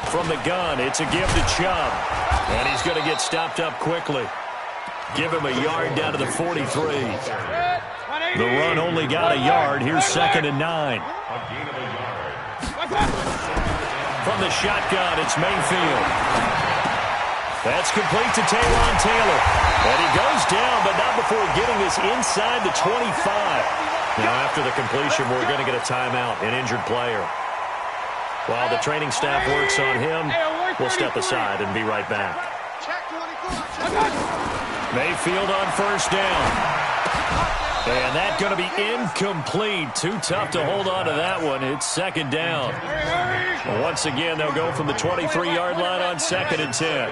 From the gun, it's a give to Chubb. And he's going to get stopped up quickly. Give him a yard down to the 43. The run only got a yard. Here's 2nd and 9. From the shotgun, it's Mayfield. That's complete to Taywan Taylor. And he goes down, but not before getting this inside the 25. Now, after the completion, we're going to get a timeout, an injured player. While the training staff works on him, we'll step aside and be right back. Mayfield on first down. And that's going to be incomplete. Too tough to hold on to that one. It's 2nd down. Once again, they'll go from the 23-yard line on 2nd and 10.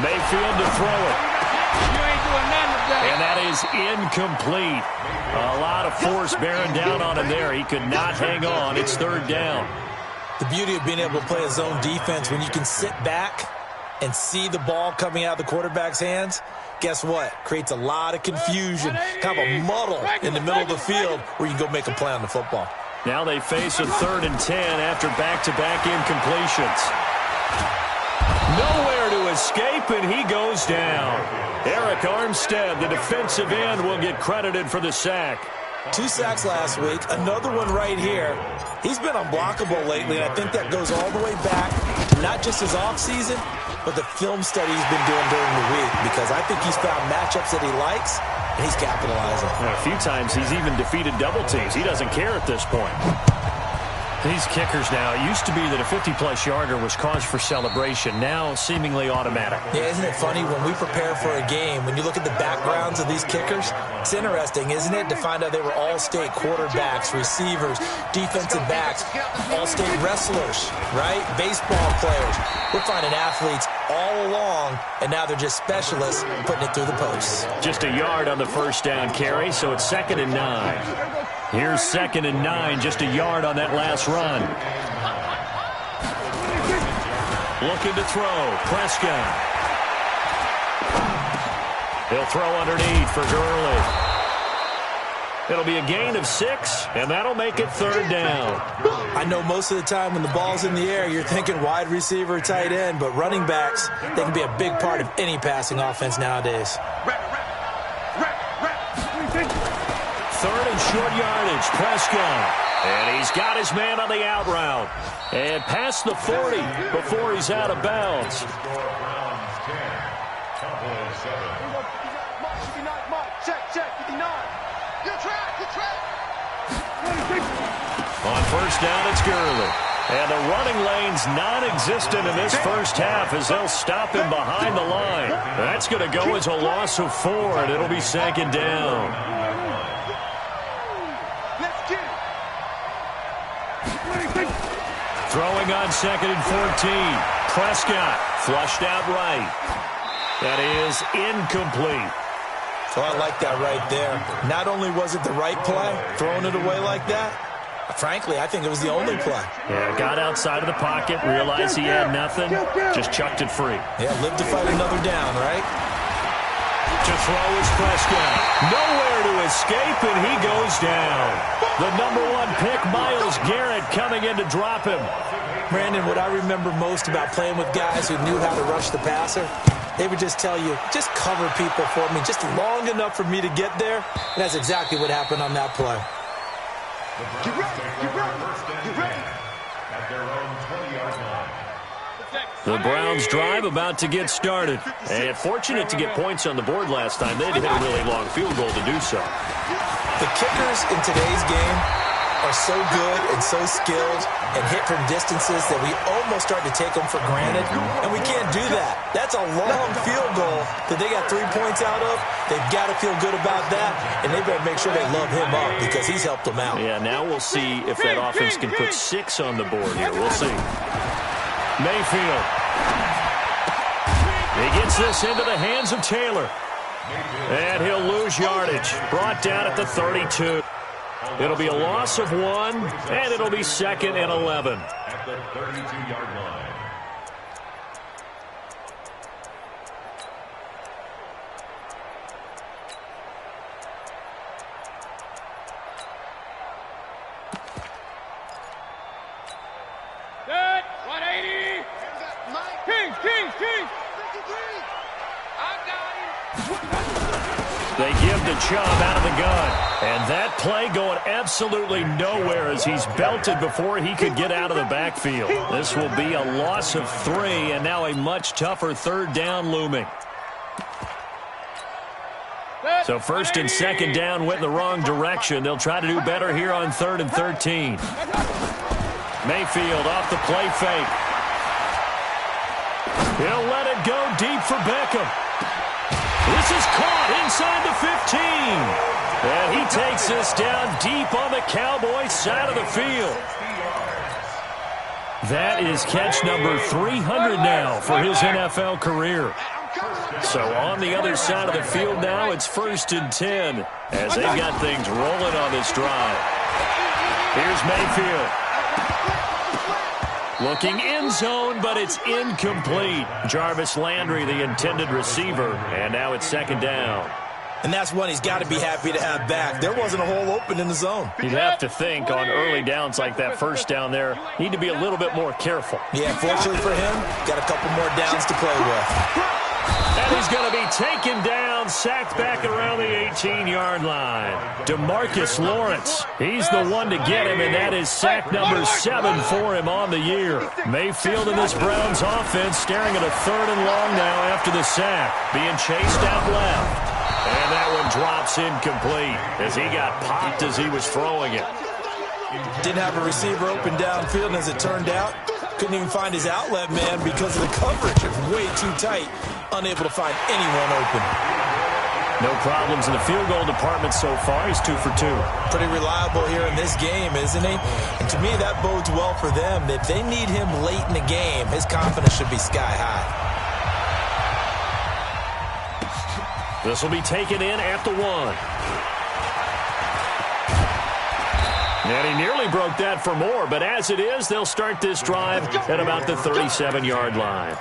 Mayfield to throw it. And that is incomplete. A lot of force bearing down on him there. He could not hang on. It's 3rd down. The beauty of being able to play a zone defense when you can sit back and see the ball coming out of the quarterback's hands, guess what? Creates a lot of confusion, kind of a muddle in the middle of the field where you can go make a play on the football. Now they face a 3rd and 10 after back-to-back incompletions. Nowhere to escape, and he goes down. Eric Armstead, the defensive end, will get credited for the sack. 2 sacks last week, another one right here. He's been unblockable lately, and I think that goes all the way back to not just his offseason, but the film study he's been doing during the week, because I think he's found matchups that he likes, and he's capitalizing. A few times he's even defeated double teams. He doesn't care at this point. These kickers now, it used to be that a 50-plus yarder was cause for celebration. Now, seemingly automatic. Yeah, isn't it funny when we prepare for a game, when you look at the backgrounds of these kickers, it's interesting, isn't it, to find out they were all-state quarterbacks, receivers, defensive backs, all-state wrestlers, right? Baseball players. We're finding athletes all along, and now they're just specialists putting it through the posts. Just a yard on the first down carry, so it's 2nd and 9. Here's 2nd and 9, just a yard on that last run. Looking to throw, Prescott. He'll throw underneath for Gurley. It'll be a gain of 6, and that'll make it 3rd down. I know most of the time when the ball's in the air, you're thinking wide receiver, tight end, but running backs, they can be a big part of any passing offense nowadays. 3rd and short yardage, Prescott. And he's got his man on the out route. And past the 40 before he's out of bounds. On first down, it's Gurley. And the running lane's non-existent in this first half as they'll stop him behind the line. That's going to go as a loss of 4, and it'll be 2nd down. Throwing on 2nd and 14. Prescott flushed out right. That is incomplete. So I like that right there. Not only was it the right play, throwing it away like that, frankly, I think it was the only play. Yeah, got outside of the pocket, realized he had nothing, just chucked it free. Yeah, live to fight another down, right? To throw is Prescott. Nowhere to escape, and he goes down. The #1 pick, Myles Garrett, coming in to drop him. Brandon, what I remember most about playing with guys who knew how to rush the passer, they would just tell you, just cover people for me, just long enough for me to get there. And that's exactly what happened on that play. Get ready. At their own 20-yard line. The Browns drive about to get started. And fortunate to get points on the board last time. They had to hit a really long field goal to do so. The kickers in today's game are so good and so skilled and hit from distances that we almost start to take them for granted. And we can't do that. That's a long field goal that they got 3 points out of. They've got to feel good about that. And they better make sure they love him up because he's helped them out. Yeah, now we'll see if that offense can put 6 on the board here. We'll see. Mayfield. He gets this into the hands of Taylor. And he'll lose yardage. Brought down at the 32. It'll be a loss of 1, and it'll be 2nd and 11. At the 32-yard line. to Chubb out of the gun. And that play going absolutely nowhere as he's belted before he could get out of the backfield. This will be a loss of 3, and now a much tougher third down looming. So first and second down went in the wrong direction. They'll try to do better here on 3rd and 13. Mayfield off the play fake. He'll let it go deep for Beckham. This is caught inside the 15. And he takes this down deep on the Cowboys side of the field. That is catch number 300 now for his NFL career. So on the other side of the field now, it's 1st and 10 as they've got things rolling on this drive. Here's Mayfield. Looking end zone, but it's incomplete. Jarvis Landry, the intended receiver, and now it's 2nd down. And that's one he's got to be happy to have back. There wasn't a hole open in the zone. You'd have to think on early downs like that first down there, need to be a little bit more careful. Yeah, fortunately for him, got a couple more downs to play with. And he's going to be taken down, sacked back around the 18-yard line. DeMarcus Lawrence, he's the one to get him, and that is sack number 7 for him on the year. Mayfield in this Browns offense staring at a 3rd and long now after the sack, being chased out left. And that one drops incomplete as he got popped as he was throwing it. Didn't have a receiver open downfield, and as it turned out, couldn't even find his outlet man because of the coverage. It's way too tight, unable to find anyone open. No problems in the field goal department so far. He's 2 for 2. Pretty reliable here in this game, isn't he? And to me, that bodes well for them. If they need him late in the game, his confidence should be sky high. This will be taken in at the 1. And he nearly broke that for more, but as it is, they'll start this drive at about the 37-yard line.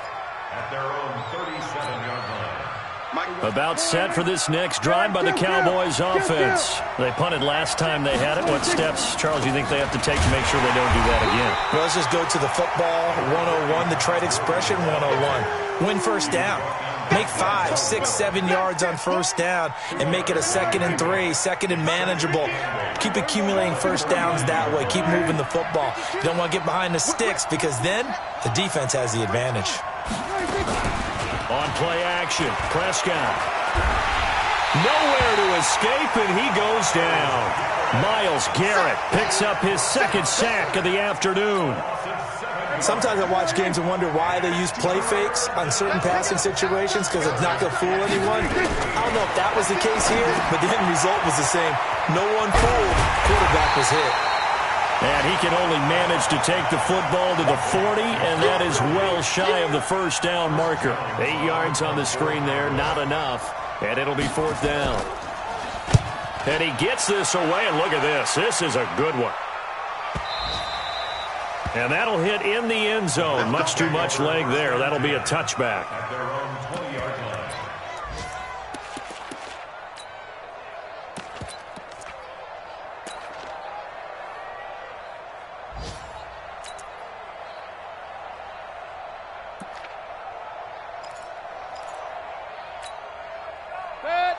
At their own 37-yard line. About set for this next drive by the Cowboys offense. They punted last time they had it. What steps, Charles, do you think they have to take to make sure they don't do that again? Well, let's just go to the football 101, the trade expression 101. Win first down. Make 5, 6, 7 yards on first down and make it a 2nd and 3, 2nd and manageable. Keep accumulating first downs that way. Keep moving the football. You don't want to get behind the sticks because then the defense has the advantage. On play action, Prescott. Nowhere to escape, and he goes down. Myles Garrett picks up his 2nd sack of the afternoon. Sometimes I watch games and wonder why they use play fakes on certain passing situations because it's not going to fool anyone. I don't know if that was the case here, but the end result was the same. No one fooled. Quarterback was hit. And he can only manage to take the football to the 40, and that is well shy of the first down marker. 8 yards on the screen there, not enough, and it'll be 4th down. And he gets this away, and look at this. This is a good one. And that'll hit in the end zone. Much too much leg there. That'll be a touchback. At their own 20-yard line.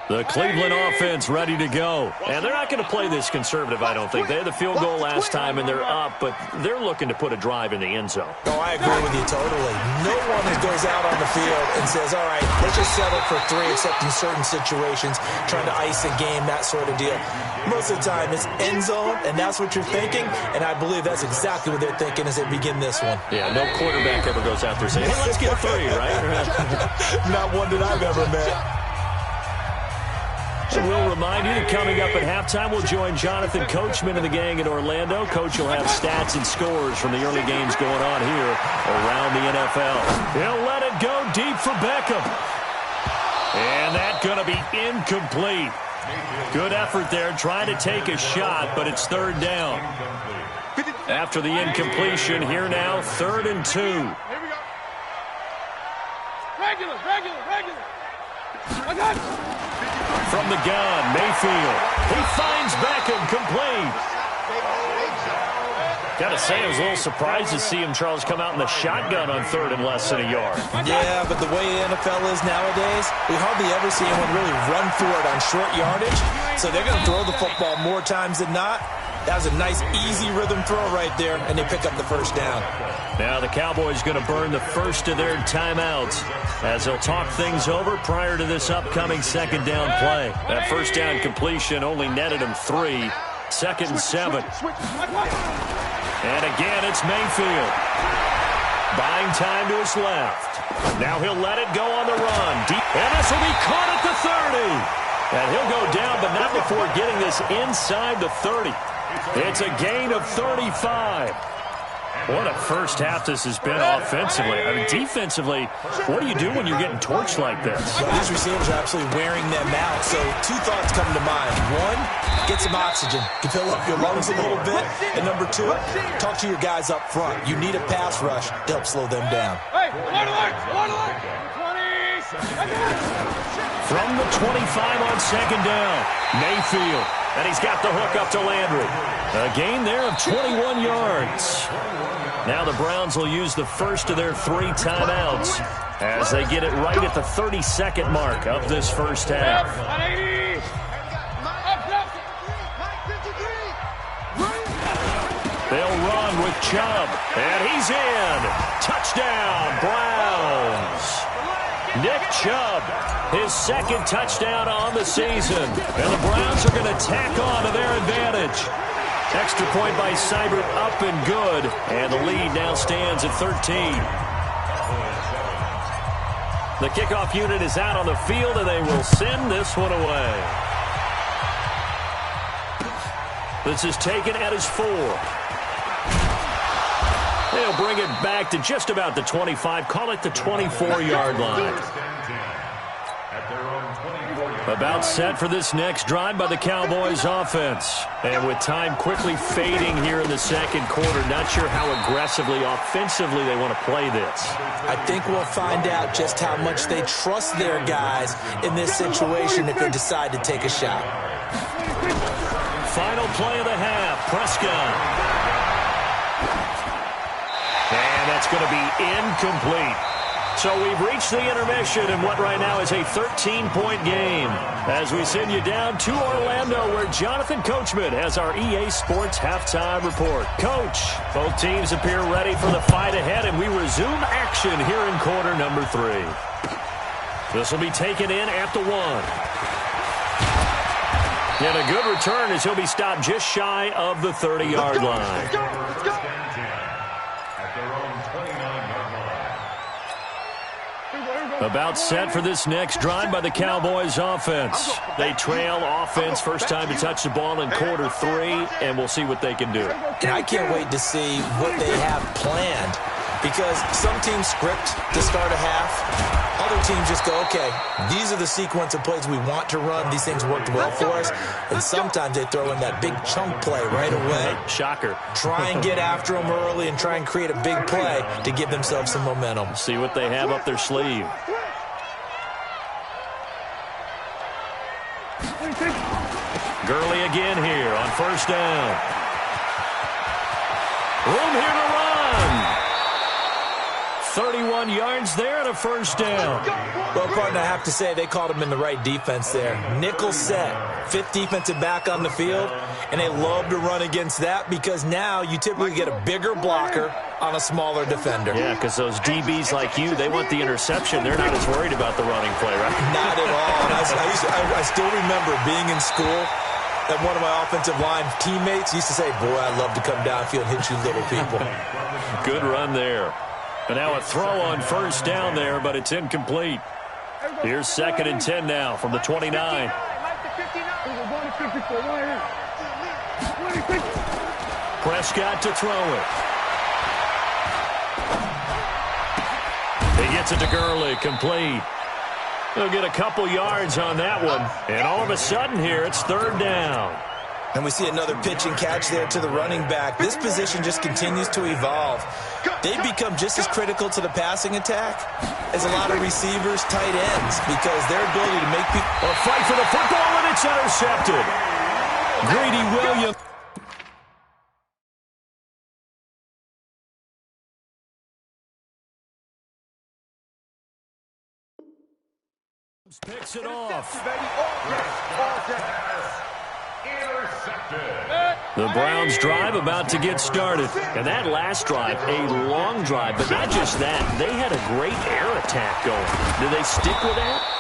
The Cleveland offense ready to go. And they're not going to play this conservative, I don't think. They had the field goal last time, and they're up, but they're looking to put a drive in the end zone. Oh, I agree with you totally. No one goes out on the field and says, all right, let's just settle for 3, except in certain situations, trying to ice a game, that sort of deal. Most of the time, it's end zone, and that's what you're thinking, and I believe that's exactly what they're thinking as they begin this one. Yeah, no quarterback ever goes out there saying, hey, let's get 3, right? Not one that I've ever met. We'll remind you that coming up at halftime, we'll join Jonathan Coachman and the gang in Orlando. Coach will have stats and scores from the early games going on here around the NFL. He'll let it go deep for Beckham. And that's going to be incomplete. Good effort there, trying to take a shot, but it's 3rd down. After the incompletion, here now, 3rd and 2. Here we go. Regular. I got it. From the gun, Mayfield. He finds Beckham complete. Got a say I was a little surprised to see him, Charles, come out in the shotgun on third and less than a yard. Yeah, but the way the NFL is nowadays, we hardly ever see anyone really run for it on short yardage. So they're going to throw the football more times than not. That was a nice, easy rhythm throw right there, and they pick up the first down. Now the Cowboys going to burn the first of their timeouts as they'll talk things over prior to this upcoming second down play. That first down completion only netted him 3. Second and 7. And again, it's Mayfield. Buying time to his left. Now he'll let it go on the run. And this will be caught at the 30. And he'll go down, but not before getting this inside the 30. It's a gain of 35. What a first half this has been offensively. I mean, defensively, what do you do when you're getting torched like this? Well, these receivers are absolutely wearing them out. So 2 thoughts come to mind. 1, get some oxygen. You fill up your lungs a little bit. And number 2, talk to your guys up front. You need a pass rush to help slow them down. From the 25 on second down, Mayfield. And he's got the hook up to Landry. A gain there of 21 yards. Now the Browns will use the first of their 3 timeouts as they get it right at the 32nd mark of this first half. They'll run with Chubb, and he's in. Touchdown, Browns. Nick Chubb, his second touchdown on the season. And the Browns are going to tack on to their advantage. Extra point by Seibert up and good. And the lead now stands at 13. The kickoff unit is out on the field, and they will send this one away. This is taken at his 4. They'll bring it back to just about the 25. Call it the 24-yard line. About set for this next drive by the Cowboys offense. And with time quickly fading here in the second quarter, not sure how aggressively, offensively they want to play this. I think we'll find out just how much they trust their guys in this situation if they decide to take a shot. Final play of the half, Prescott. And that's going to be incomplete. So we've reached the intermission in what right now is a 13-point game as we send you down to Orlando where Jonathan Coachman has our EA Sports halftime report. Coach, both teams appear ready for the fight ahead, and we resume action here in quarter number 3. This will be taken in at the 1. And a good return as he'll be stopped just shy of the 30-yard line. About set for this next drive by the Cowboys offense. They trail offense, first time to touch the ball in quarter 3, and we'll see what they can do. And I can't wait to see what they have planned because some teams script to start a half. Other teams just go, okay, these are the sequence of plays we want to run. These things worked well for us. And sometimes they throw in that big chunk play right away. Shocker. Try and get after them early and try and create a big play to give themselves some momentum. See what they have up their sleeve. Gurley again here on first down. Room here to run. 31 yards there and a first down. Well, partner, I have to say they called him in the right defense there. Nickel set, 5th defensive back on the field, and they love to run against that because now you typically get a bigger blocker on a smaller defender. Yeah, because those DBs like you, they want the interception. They're not as worried about the running play, right? Not at all. And I still remember being in school and one of my offensive line teammates used to say, boy, I'd love to come downfield and hit you little people. Good run there. And now a throw on first down there, but it's incomplete. Here's 2nd and 10 now from the 29. Prescott to throw it. He gets it to Gurley, complete. He'll get a couple yards on that one. And all of a sudden here, it's 3rd down. And we see another pitch and catch there to the running back. This position just continues to evolve. They've become just as critical to the passing attack as a lot of receivers, tight ends, because their ability to make people... A fight for the football, and it's intercepted. Grady Williams. Picks it off. The Browns drive about to get started. And that last drive, a long drive. But not just that, they had a great air attack going. Do they stick with that?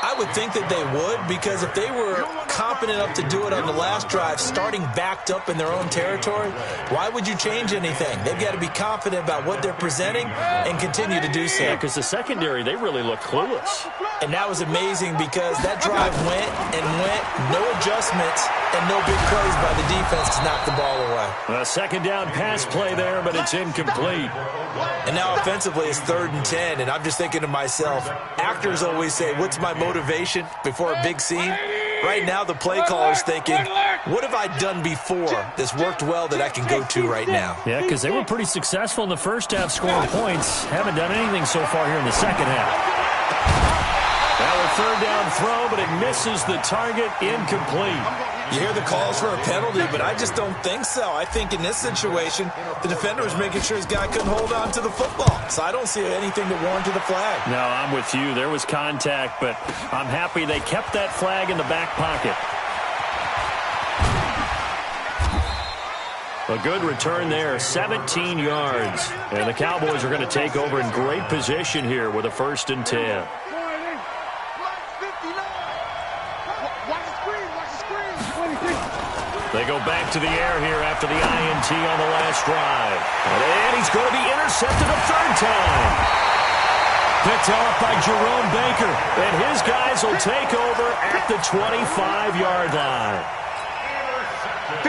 I would think that they would, because if they were confident enough to do it on the last drive, starting backed up in their own territory, why would you change anything? They've got to be confident about what they're presenting and continue to do so. Yeah, because the secondary, they really looked clueless. And that was amazing because that drive went and went, no adjustments, and no big plays by the defense to knock the ball away. A second down pass play there, but it's incomplete. And now offensively it's 3rd and 10, and I'm just thinking to myself, actors always say, what's my motivation before a big scene? Right now the play caller's thinking, what have I done before that's worked well that I can go to right now? Yeah, because they were pretty successful in the first half scoring points. Haven't done anything so far here in the second half. Now a 3rd down throw, but it misses the target, incomplete. You hear the calls for a penalty, but I just don't think so. I think in this situation, the defender was making sure his guy couldn't hold on to the football. So I don't see anything to warrant the flag. No, I'm with you. There was contact, but I'm happy they kept that flag in the back pocket. A good return there, 17 yards. And the Cowboys are going to take over in great position here with a 1st and 10. They go back to the air here after the INT on the last drive. And he's going to be intercepted a 3rd time. Picked off by Jerome Baker. And his guys will take over at the 25-yard line.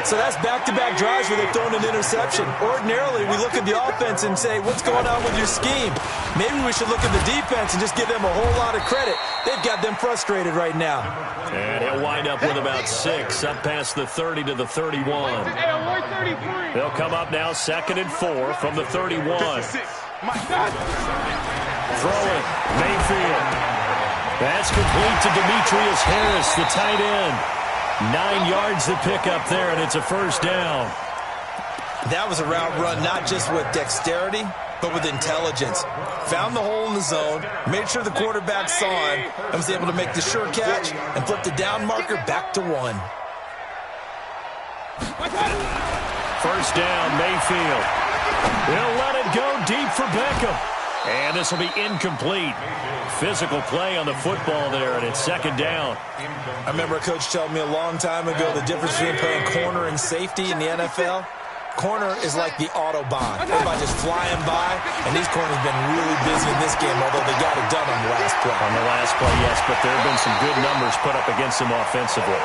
So that's back-to-back drives where they've thrown an interception. Ordinarily, we look at the offense and say, what's going on with your scheme? Maybe we should look at the defense and just give them a whole lot of credit. They've got them frustrated right now. And he'll wind up with about 6, up past the 30 to the 31. They'll come up now 2nd and 4 from the 31. Throw it, Mayfield. That's complete to Demetrius Harris, the tight end. 9 yards to pick up there, and it's a 1st down. That was a route run not just with dexterity, but with intelligence. Found the hole in the zone, made sure the quarterback saw him, and was able to make the sure catch and flip the down marker back to 1. 1st down, Mayfield. They'll let it go deep for Beckham. And this will be incomplete. Physical play on the football there, and it's 2nd down. I remember a coach telling me a long time ago the difference between playing corner and safety in the NFL. Corner is like the Autobahn. Everybody just flying by, and these corners have been really busy in this game, although they got it done on the last play. On the last play, yes, but there have been some good numbers put up against them offensively.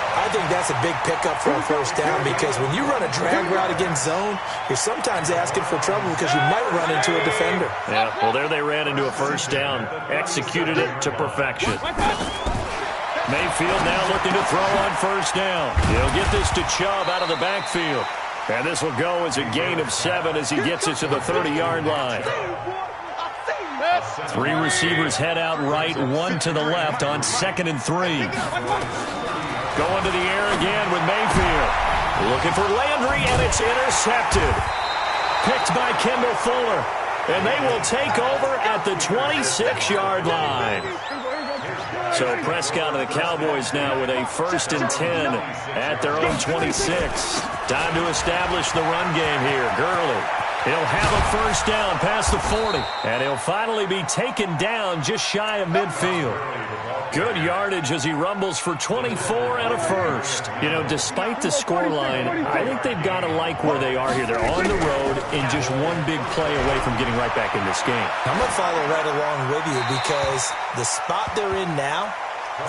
I think that's a big pickup for a 1st down because when you run a drag route against zone, you're sometimes asking for trouble because you might run into a defender. Yeah, well, there they ran into a 1st down, executed it to perfection. Mayfield now looking to throw on 1st down. He'll get this to Chubb out of the backfield. And this will go as a gain of 7 as he gets it to the 30-yard line. 3 receivers head out right, 1 to the left on 2nd and 3. Going to the air again with Mayfield. Looking for Landry, and it's intercepted. Picked by Kendall Fuller. And they will take over at the 26-yard line. So Prescott and the Cowboys now with a 1st and 10 at their own 26. Time to establish the run game here. Gurley. He'll have a 1st down past the 40. And he'll finally be taken down just shy of midfield. Good yardage as he rumbles for 24 and a 1st. You know, despite the scoreline, I think they've got to like where they are here. They're on the road and just one big play away from getting right back in this game. I'm going to follow right along with you because the spot they're in now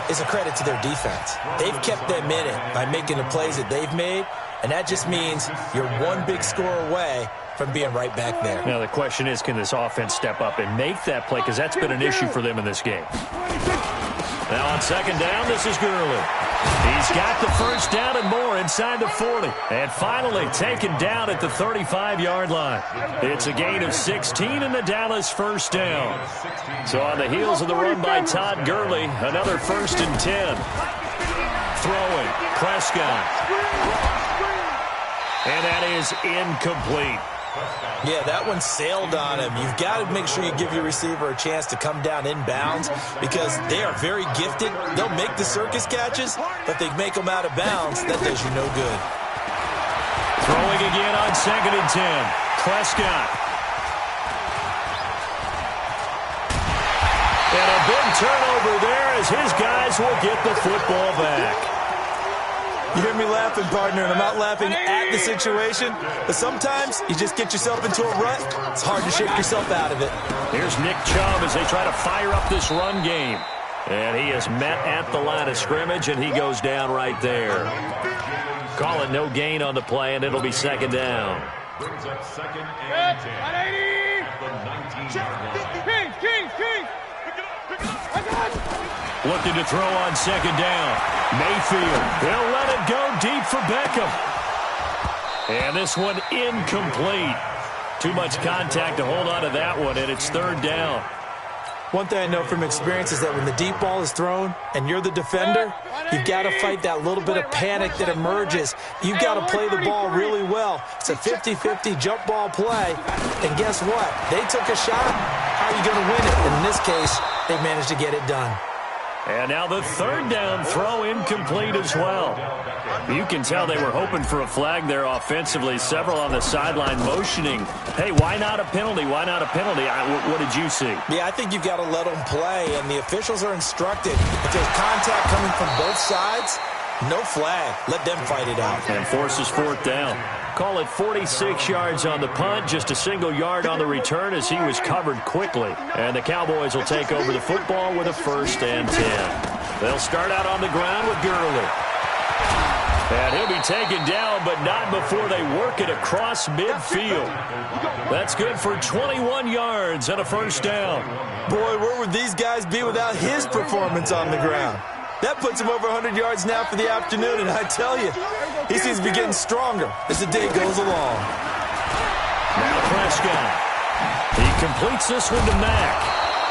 is a credit to their defense. They've kept them in it by making the plays that they've made, and that just means you're one big score away from being right back there. Now the question is, can this offense step up and make that play? Because that's been an issue for them in this game. Now on 2nd down, this is Gurley. He's got the 1st down and more inside the 40. And finally taken down at the 35-yard line. It's a gain of 16 in the Dallas 1st down. So on the heels of the run by Todd Gurley, another 1st and 10. Throwing, Prescott. And that is incomplete. Yeah, that one sailed on him. You've got to make sure you give your receiver a chance to come down inbounds because they are very gifted. They'll make the circus catches, but they make them out of bounds. That does you no good. Throwing again on 2nd and 10. Prescott. And a big turnover there as his guys will get the football back. You hear me laughing, partner, and I'm not laughing at the situation, but sometimes you just get yourself into a rut. It's hard to shake yourself out of it. Here's Nick Chubb as they try to fire up this run game. And he is met at the line of scrimmage, and he goes down right there. Call it no gain on the play, and it'll be 2nd down. Brings up 2nd and 10. At the 19-yard line. King. Looking to throw on 2nd down. Mayfield. They'll let it go deep for Beckham. And this one incomplete. Too much contact to hold on to that one, and it's 3rd down. One thing I know from experience is that when the deep ball is thrown and you're the defender, you've got to fight that little bit of panic that emerges. You've got to play the ball really well. It's a 50-50 jump ball play. And guess what? They took a shot. How are you going to win it? And in this case, they managed to get it done. And now the 3rd down throw incomplete as well. You can tell they were hoping for a flag there offensively. Several on the sideline motioning, hey, why not a penalty? Why not a penalty? What did you see? Yeah, I think you've got to let them play, and the officials are instructed. If there's contact coming from both sides, no flag. Let them fight it out. And forces 4th down. Call it 46 yards on the punt, just a single yard on the return as he was covered quickly. And the Cowboys will take over the football with a 1st and 10. They'll start out on the ground with Gurley. And he'll be taken down, but not before they work it across midfield. That's good for 21 yards and a 1st down. Boy, where would these guys be without his performance on the ground? That puts him over 100 yards now for the afternoon, and I tell you, he seems to be getting stronger as the day goes along. Now Prescott. He completes this one to Mack.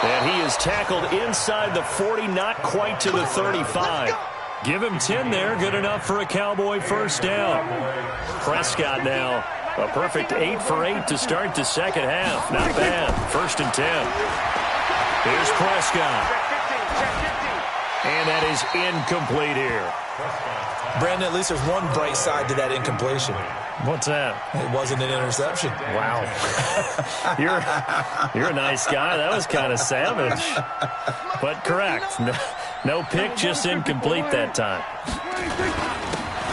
And he is tackled inside the 40, not quite to the 35. Give him 10 there, good enough for a Cowboy 1st down. Prescott now, a perfect 8 for 8 to start the 2nd half. Not bad, 1st and 10. Here's Prescott. And that is incomplete here. Brandon, at least there's one bright side to that incompletion. What's that? It wasn't an interception. Wow. You're a nice guy. That was kind of savage. But correct. No pick, just incomplete that time.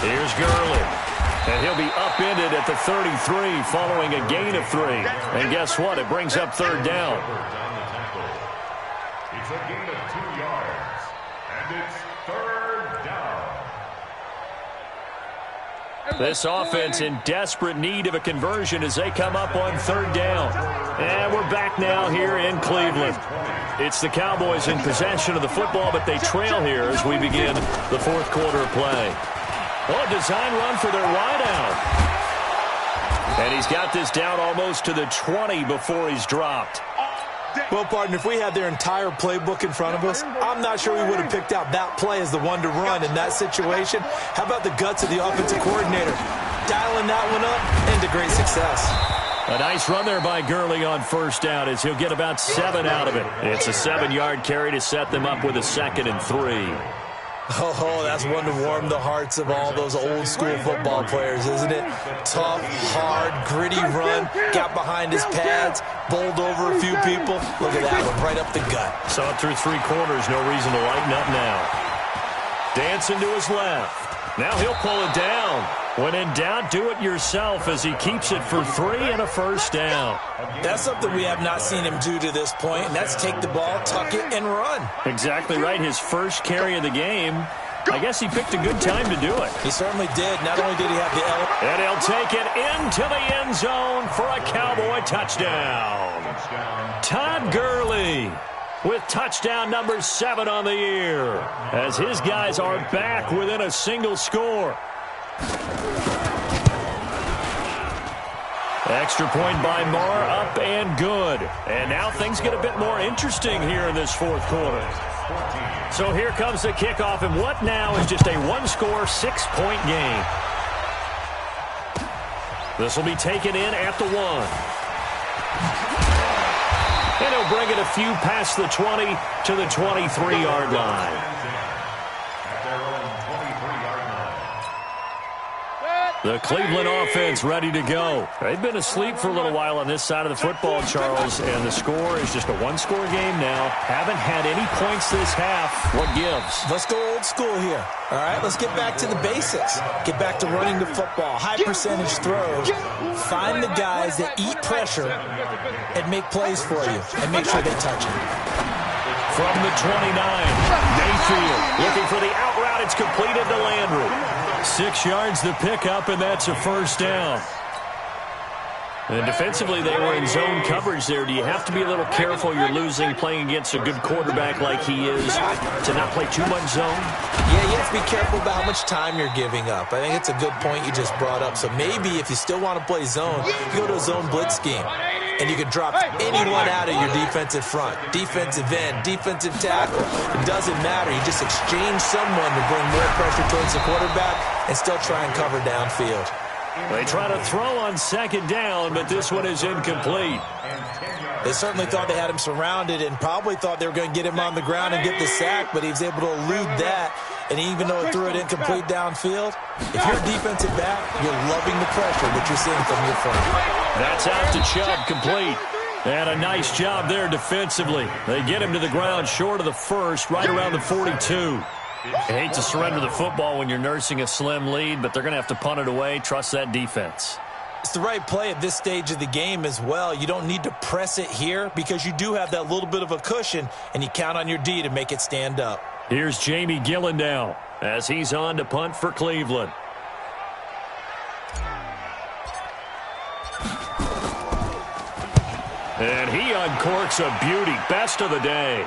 Here's Gurley. And he'll be upended at the 33 following a gain of 3. And guess what? It brings up 3rd down. It's a gain of 2 yards. And it's 3rd down. This offense in desperate need of a conversion as they come up on 3rd down. And we're back now here in Cleveland. It's the Cowboys in possession of the football, but they trail here as we begin the 4th quarter of play. Oh, design run for their wideout. And he's got this down almost to the 20 before he's dropped. Well, partner, if we had their entire playbook in front of us, I'm not sure we would have picked out that play as the one to run in that situation. How about the guts of the offensive coordinator? Dialing that one up into great success. A nice run there by Gurley on 1st down as he'll get about 7 out of it. It's a 7-yard carry to set them up with a 2nd and 3. Oh, that's one to warm the hearts of all those old-school football players, isn't it? Tough, hard, gritty run, got behind his pads, bowled over a few people. Look at that one, right up the gut. Saw it through 3 quarters, no reason to lighten up now. Dancing to his left. Now he'll pull it down. When in doubt, do it yourself as he keeps it for 3 and a 1st down. That's something we have not seen him do to this point, and that's take the ball, tuck it, and run. Exactly right. His first carry of the game. I guess he picked a good time to do it. He certainly did. Not only did he have the and he'll take it into the end zone for a Cowboy touchdown. Todd Gurley with touchdown number 7 on the year as his guys are back within a single score. Extra point by Marr, up and good. And now things get a bit more interesting here in this 4th quarter. So here comes the kickoff, and what now is just a 1-score, 6-point game. This will be taken in at the 1. And he'll bring it a few past the 20 to the 23-yard line. The Cleveland offense ready to go. They've been asleep for a little while on this side of the football, Charles, and the score is just a one-score game now. Haven't had any points this half. What gives? Let's go old school here. All right, let's get back to the basics. Get back to running the football, high percentage throws. Find the guys that eat pressure and make plays for you, and make sure they touch it. From the 29, Mayfield looking for the out route. It's completed to Landry. 6 yards the pickup, and that's a first down. And defensively, they were in zone coverage there. Do you have to be a little careful? You're losing playing against a good quarterback like he is to not play too much zone? Yeah, you have to be careful about how much time you're giving up. I think it's a good point you just brought up. So maybe if you still want to play zone, you go to a zone blitz scheme. And you can drop anyone out of your defensive front. Defensive end, defensive tackle. It doesn't matter. You just exchange someone to bring more pressure towards the quarterback and still try and cover downfield. They try to throw on second down, but this one is incomplete. They certainly thought they had him surrounded and probably thought they were going to get him on the ground and get the sack, but he was able to elude that. And even though it threw it incomplete downfield, if you're a defensive back, you're loving the pressure that you're seeing from your front. That's out to Chubb, complete. And a nice job there defensively. They get him to the ground short of the first, right around the 42. You hate to surrender the football when you're nursing a slim lead, but they're going to have to punt it away. Trust that defense. It's the right play at this stage of the game as well. You don't need to press it here because you do have that little bit of a cushion, and you count on your D to make it stand up. Here's Jamie Gillen now as he's on to punt for Cleveland. And he uncorks a beauty. Best of the day.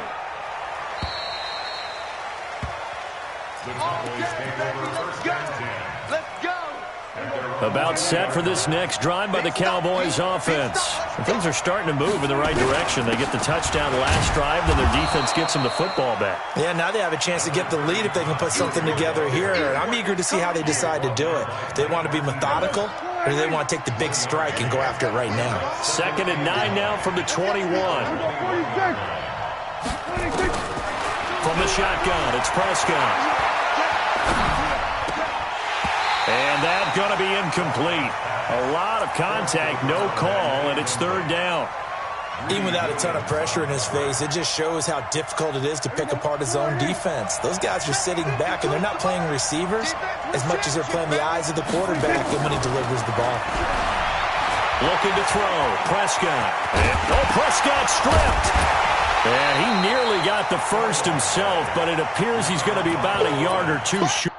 About set for this next drive by the Cowboys offense. And things are starting to move in the right direction. They get the touchdown last drive, then their defense gets them the football back. Yeah, now they have a chance to get the lead if they can put something together here. And I'm eager to see how they decide to do it. Do they want to be methodical, or do they want to take the big strike and go after it right now? 2nd and 9 now from the 21. From the shotgun, it's Prescott. And that's going to be incomplete. A lot of contact, no call, and it's 3rd down. Even without a ton of pressure in his face, it just shows how difficult it is to pick apart his own defense. Those guys are sitting back, and they're not playing receivers as much as they're playing the eyes of the quarterback and when he delivers the ball. Looking to throw, Prescott. Prescott stripped. And he nearly got the first himself, but it appears he's going to be about a yard or two short.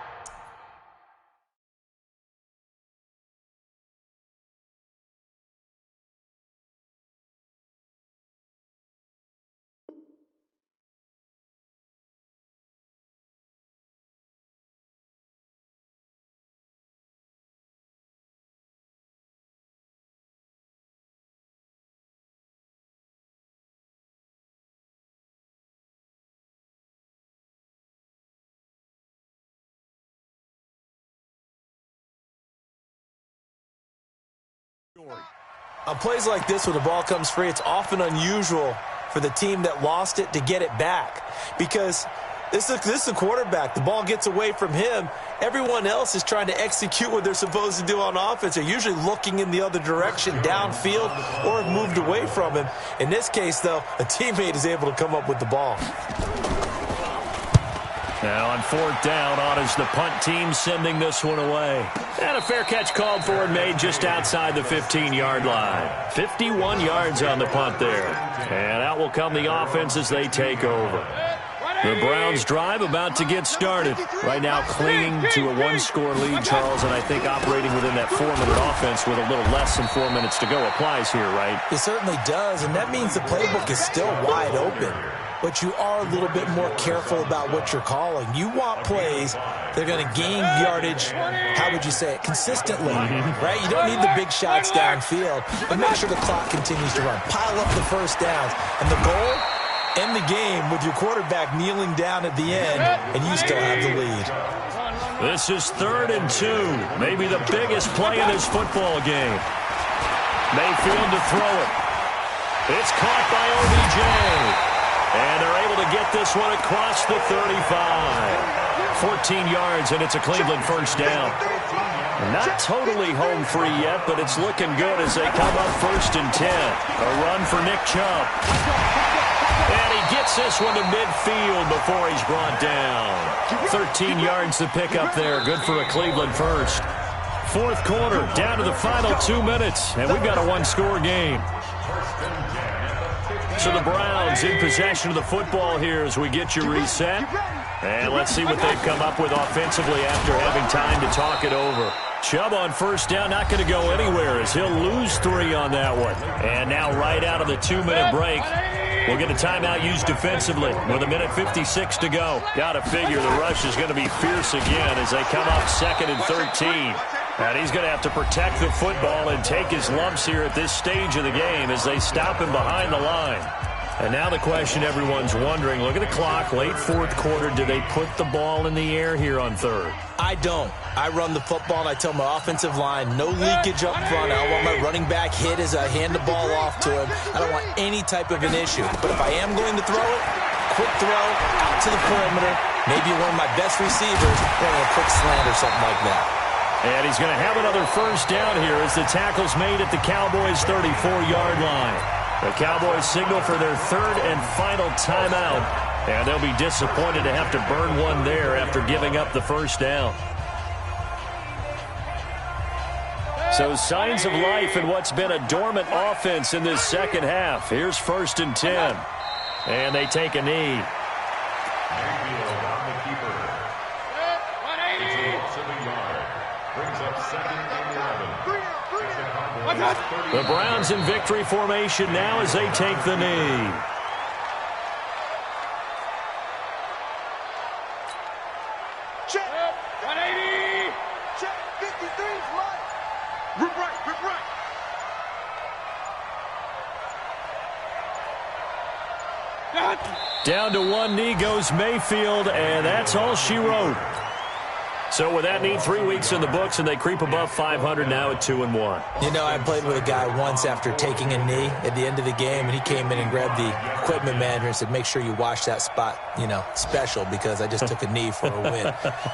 On plays like this where the ball comes free, it's often unusual for the team that lost it to get it back because this is a quarterback. The ball gets away from him. Everyone else is trying to execute what they're supposed to do on offense. They're usually looking in the other direction, downfield, or have moved away from him. In this case, though, a teammate is able to come up with the ball. Now on 4th down, is the punt team sending this one away. And a fair catch called for and made just outside the 15-yard line. 51 yards on the punt there. And out will come the offense as they take over. The Browns drive about to get started. Right now clinging to a one-score lead, Charles, and I think operating within that 4-minute offense with a little less than 4 minutes to go applies here, right? It certainly does, and that means the playbook is still wide open. But you are a little bit more careful about what you're calling. You want plays that are going to gain yardage, how would you say it, consistently, right? You don't need the big shots downfield, but make sure the clock continues to run. Pile up the first downs. And the goal, end the game with your quarterback kneeling down at the end, and you still have the lead. This is 3rd and 2. Maybe the biggest play in this football game. Mayfield to throw it. It's caught by OBJ. And they're able to get this one across the 35. 14 yards, and it's a Cleveland first down. Not totally home free yet, but it's looking good as they come up 1st and 10. A run for Nick Chubb. And he gets this one to midfield before he's brought down. 13 yards to pick up there. Good for a Cleveland first. 4th quarter, down to the final 2 minutes, and we've got a one-score game. So the Browns in possession of the football here as we get you reset. And let's see what they've come up with offensively after having time to talk it over. Chubb on 1st down, not going to go anywhere as he'll lose 3 on that one. And now right out of the 2-minute break, we'll get a timeout used defensively with 1:56 to go. Got to figure the rush is going to be fierce again as they come up 2nd and 13. And he's going to have to protect the football and take his lumps here at this stage of the game as they stop him behind the line. And now the question everyone's wondering, look at the clock, late 4th quarter, do they put the ball in the air here on 3rd? I don't. I run the football, and I tell my offensive line, no leakage up front. I don't want my running back hit as I hand the ball off to him. I don't want any type of an issue. But if I am going to throw it, quick throw, out to the perimeter, maybe one of my best receivers running a quick slant or something like that. And he's going to have another first down here as the tackle's made at the Cowboys' 34-yard line. The Cowboys signal for their 3rd and final timeout, and they'll be disappointed to have to burn one there after giving up the first down. So signs of life in what's been a dormant offense in this second half. Here's 1st and 10, and they take a knee. Mayfield on the keeper. 180. Yard. Brings up 2nd and 11. The Browns in victory formation now as they take the knee. Check. 180. Check. 53. Right. Rip right. Rip right. Down to one knee goes Mayfield, and that's all she wrote. So with that knee, 3 weeks in the books, and they creep above 500 now at 2-1. You know, I played with a guy once after taking a knee at the end of the game, and he came in and grabbed the equipment manager and said, make sure you wash that spot, you know, special, because I just took a knee for a win.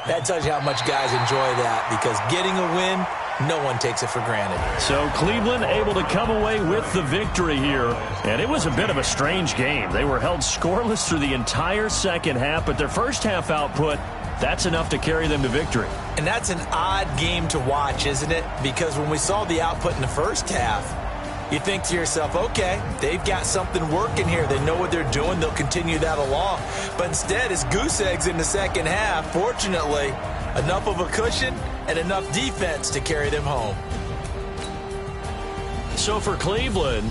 That tells you how much guys enjoy that, because getting a win, no one takes it for granted. So Cleveland able to come away with the victory here, and it was a bit of a strange game. They were held scoreless through the entire second half, but their first half output, that's enough to carry them to victory. And that's an odd game to watch, isn't it? Because when we saw the output in the first half, you think to yourself, okay, they've got something working here. They know what they're doing. They'll continue that along. But instead, it's goose eggs in the second half. Fortunately, enough of a cushion and enough defense to carry them home. So for Cleveland,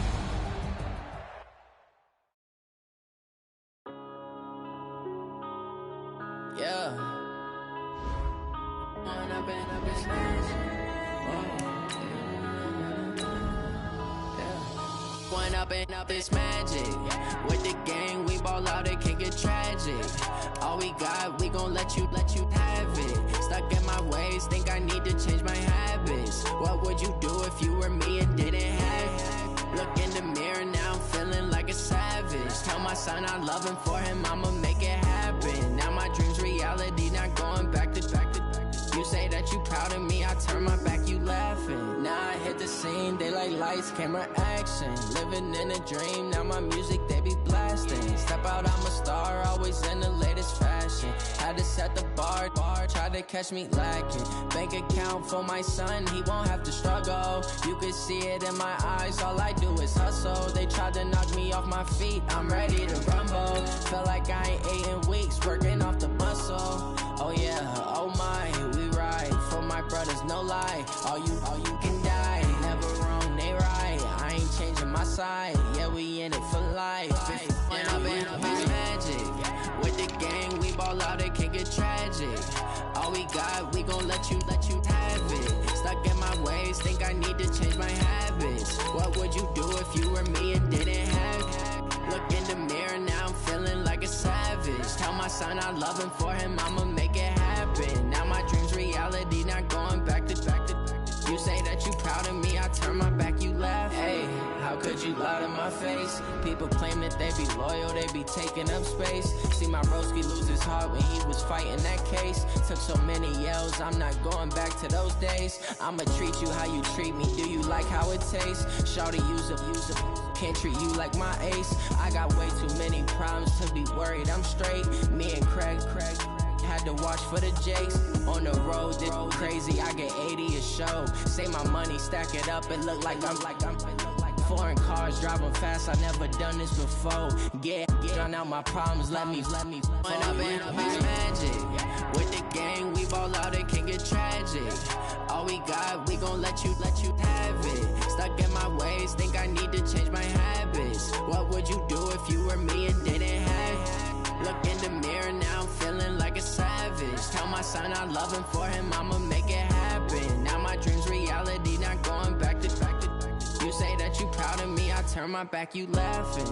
Up this magic with the gang, we ball out, it can get tragic. All we got, we gon' let you have it. Stuck in my ways, think I need to change my habits. What would you do if you were me and didn't have it? Look in the mirror now, I'm feeling like a savage. Tell my son I love him, for him I'ma make it happen. Now my dreams reality, not going back to back. You say that you proud of me, I turn my back, you laughing. Now I hit the scene, they like lights, camera, action. Living in a dream, now my music, they be blasting. Step out, I'm a star, always in the latest fashion. Had to set the bar, try to catch me lacking. Bank account for my son, he won't have to struggle. You can see it in my eyes, all I do is hustle. They tried to knock me off my feet, I'm ready to rumble. Feel like I ain't ate in weeks, working off the muscle. Oh yeah, oh my, we ride for my brothers, no lie. All you can die, never wrong, they right. I ain't changing my side, yeah, we in it for life. When I've been up is magic. With the gang, we ball out, it can get tragic. All we got, we gon' let you have it. Stuck in my ways, think I need to change my habits. What would you do if you were me and didn't have it? Look in the mirror, now I'm feeling like a savage. Tell my son I love him, for him I'ma make it happen. Now my dreams would you lie to my face? People claim that they be loyal, they be taking up space. See my broski lose his heart when he was fighting that case. Took so many yells, I'm not going back to those days. I'ma treat you how you treat me, do you like how it tastes? Shawty, use a can't treat you like my ace. I got way too many problems to be worried, I'm straight. Me and Craig had to watch for the Jakes. On the road, this crazy, I get 80 a show. Say my money, stack it up, it look like I'm foreign cars, driving fast, I never done this before. Get drown out my problems, let me When I've been magic. With the gang, we ball out, it can get tragic. All we got, we gon' let you have it. Stuck in my ways, think I need to change my habits. What would you do if you were me and didn't have it? Look in the mirror, now I'm feeling like a savage. Tell my son I love him, for him I'ma make it happen. Now my dream's reality, not going back to. You say that you proud of me, I turn my back, you laughing.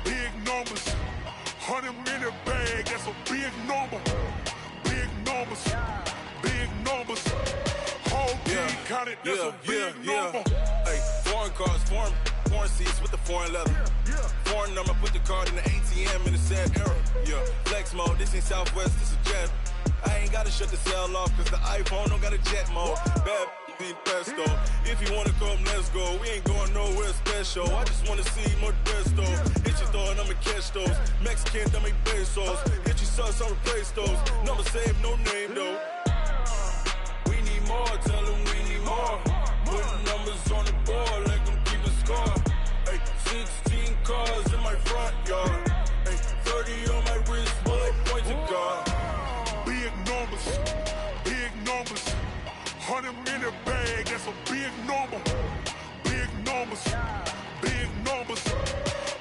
Big numbers, 100 minute bag, that's a big number. Big numbers, whole team counted, that's a big number. Hey, foreign cars, foreign seats with the foreign leather. Foreign number, put the card in the ATM in the sad era. Flex mode, this ain't Southwest, this a jet. I ain't gotta shut the cell off, cause the iPhone don't got a jet mode. Bad pesto. If you wanna come, let's go. We ain't going nowhere special. I just wanna see more desto. Hit your thought, I'ma catch those. Mexican, I make pesos. Hit your sus, I'll replace those. Number save, no name though. We need more, tell them we need more. Putting numbers on the board, let them keep a score. Hey, 16 cars in my front yard. Hey, 30 on my wrist, bullet point to God. Big numbers, 100 minute bag, that's a big number. Big numbers,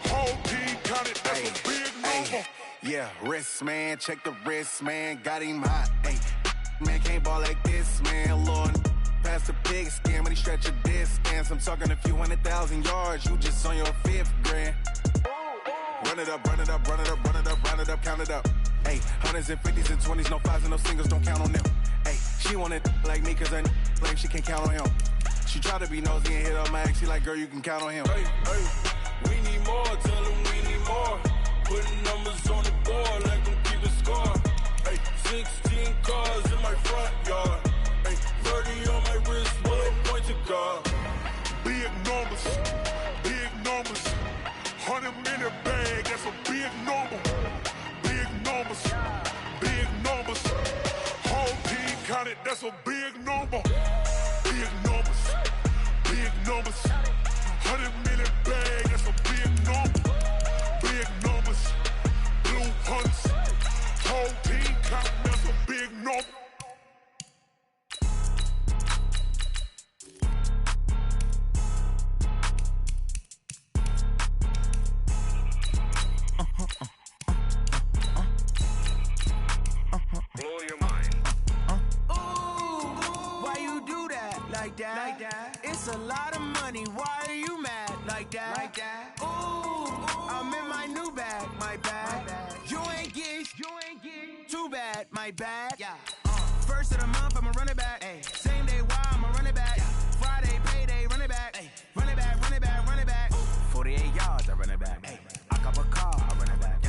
whole team counted, that's a big number. Yeah, wrist man, check the wrist man, got him hot. Ay, man can't ball like this, man. Lord, past the pig skin when he stretch a distance. I'm talking a few 100,000 yards, you just on your 5th grand. Run it up, count it up. Ay, hundreds and 50s and 20s, no 5s and no singles, don't count on them. Ay, she want it like me cause her blame, she can't count on him. She try to be nosy and hit up my ex, she like, girl, you can count on him. Hey, we need more, tell them we need more. Putting numbers on the board, let them keep a score. Hey, 16 cars in my front yard. Hey, 30 on my wrist, bullet point to God. Big numbers, 100 minute bag, that's a big number. Big numbers, whole team counted, that's a big number. Big numbers, 100 minute bag, that's a big number. Big numbers, blue hunts, whole team counted, that's a big number. Blow your mind. Why you do that? Like that? It's a lot of money. Why are you mad? Like that? Ooh, I'm in my new bag. My bag. You ain't get too bad. My bag. Yeah. First of the month, I'ma run it back. Ay. Same day, why I'ma run it back. Friday, payday, run it back. Ay. Run it back. 48 yards, I run it back. Ay. I cop a car, I run it back.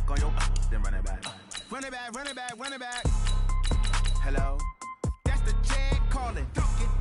Go your then run it back. Run it back. Hello? That's the Jag calling.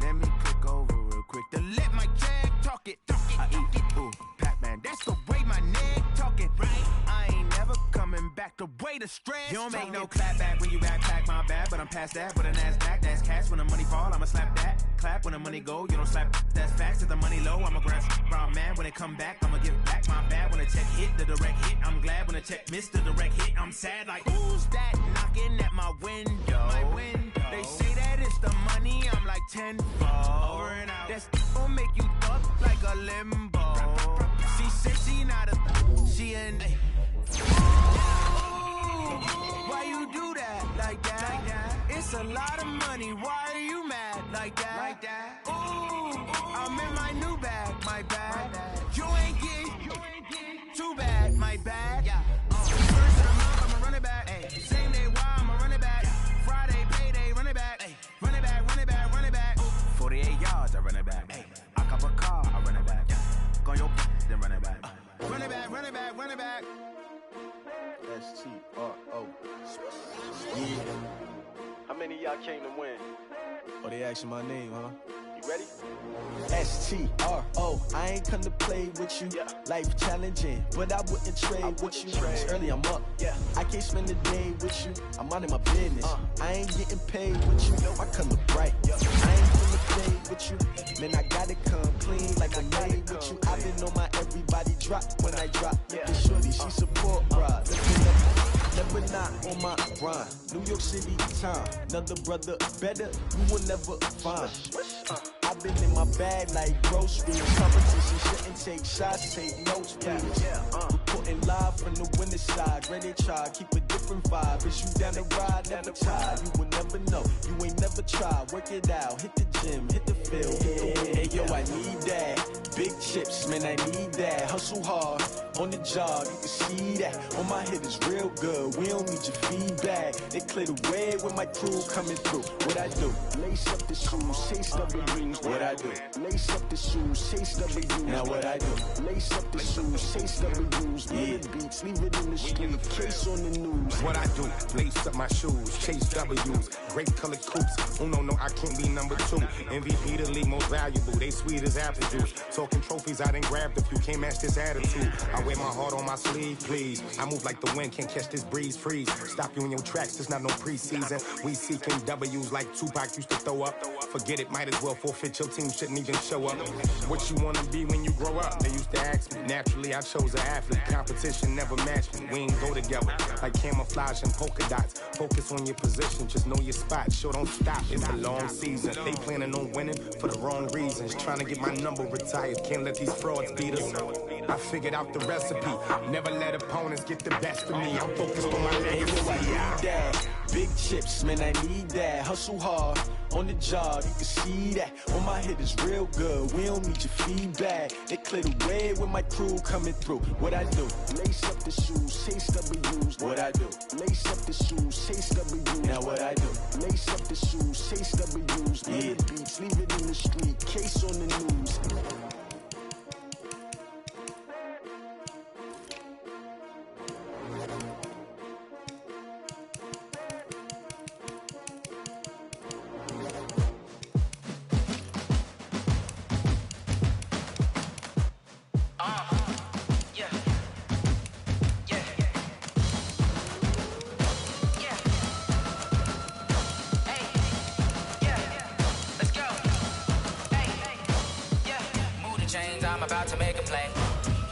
Let me click over real quick to let my Jag talk it. I eat it, ooh, Pac-Man. That's the way my neck talking. Right? I ain't never coming back the way the stress. You don't make no clap back when you backpack, my bad. But I'm past that with a NASDAQ. That's cash. When the money fall, I'ma slap that. Clap when the money go, you don't slap. That's facts. If the money low, I'ma grab brown man. When it come back, I'ma give back my bad. When the check hit, the direct hit. I'm glad when the check missed the direct hit. I'm sad like, who's that knocking at my window? They say that it's the money, I'm like 10-fold. you do that like that? It's a lot of money. Why are you mad like that? Ooh, I'm in my new bag, my bad. You ain't getting too bad, my bad. First of the month, I'ma run it back. Same day, why I'ma run it back. Friday, payday, run it back. Run it back, run it back, run it back. 48 yards, I run it back. I cop a car, I run it back. Go your then run it back. Run it back, run it back, run it back. STRO. Yeah. How many of y'all came to win? Oh, they asking my name, huh? You ready? STRO. I ain't come to play with you. Yeah. Life challenging, but I wouldn't trade with you. It's early, I'm up. Yeah. I can't spend the day with you. I'm minding my business. I ain't getting paid with you. I come to bright. I ain't come to play with you. Man, I gotta come clean like I made with you. I've been on my everybody drop when I drop. Look at shorty, she support ride. Never not on my grind. New York City time. Another brother better, you will never find. I've been in my bag like groceries. Competition shouldn't take shots, take notes, please. Reporting live from the winter side. Ready to try, keep a different vibe. Is you down the ride, never tired. You will never know, you ain't never tried. Work it out, hit the gym, hit the field. Hey yo, I need that. Big chips, man, I need that. Hustle hard, on the job, you can see that. On my hit is real good, we don't need your feedback. They clear the way with my crew coming through. What I do? Lace up the shoes, chase W's. What I do? Lace up the shoes, chase W's. Now what I do? Lace up the shoes, chase W's. Yeah. Beats, leave it in the street, case on the news. What I do? Lace up my shoes, chase W's. Great colored coops. Oh no, I can't be number 2. MVP the league most valuable. They sweet as apple juice. Talking trophies, I done grabbed a few. Can't match this attitude. I wear my heart on my sleeve, please. I move like the wind, can't catch this breeze, freeze. Stop you in your tracks, there's not no preseason. We seeking W's like Tupac used to throw up. Forget it, might as well forfeit. Your team shouldn't even show up. What you wanna be when you grow up? They used to ask me. Naturally, I chose an athlete. Competition never matched me. We ain't go together like camouflage and polka dots. Focus on your position, just know your spot. Sure, don't stop. It's a long season. They planning on winning for the wrong reasons. Trying to get my number retired. Can't let these frauds beat us. I figured out the recipe. Never let opponents get the best of me. I'm focused on my legacy. I need that. Big chips, man, I need that. Hustle hard, on the job, you can see that. On my hit is real good, we don't need your feedback. They clear the way with my crew coming through. What I do? Lace up the shoes, chase W's. What I do? Lace up the shoes, chase W's. Now what I do? Lace up the shoes, chase W's. Yeah. Beats, leave it in the street, case on the news. I'm about to make a play.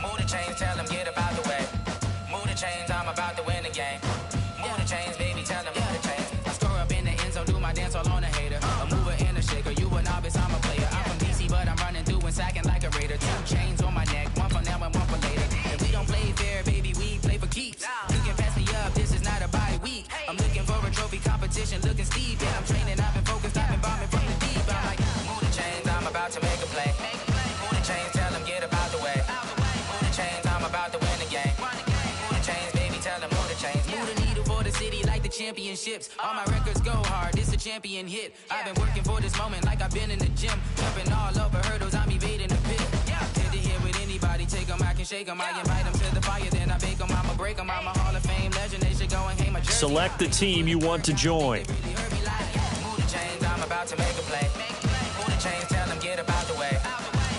Move the chains, tell them get up out the way. Move the chains, I'm about to win the game. Move the chains, baby, tell them move the chains. I score up in the end zone, do my dance all on a hater. A mover and a shaker, you a novice, I'm a player. I'm from DC, but I'm running through and sacking like a raider. 2 chains on my neck, one for now and one for later. And we don't play fair, baby, we play for keeps. You can pass me up, this is not a bye week. I'm looking for a trophy competition, looking steep. Yeah, I'm training, I've been focused, I've been bombing from the deep. I'm like, move the chains, I'm about to make a play. Move the chains, tell them get up out the way. Move the chains, I'm about to win the game. Move the chains, baby, tell them move the chains. Move the needle for the city like the championships. All my records go hard, this a champion hit. I've been working for this moment like I've been in the gym. Jumping all over hurdles, I'm evading the pit. Did to hear with anybody, take them, I can shake them. I invite them to the fire, then I bake them. I'ma break them, I'm a Hall of Fame legend. They should go and hang my jersey. Select the team you want to join. Move the chains, I'm about to make a play. Move the chains, tell them get up out the way.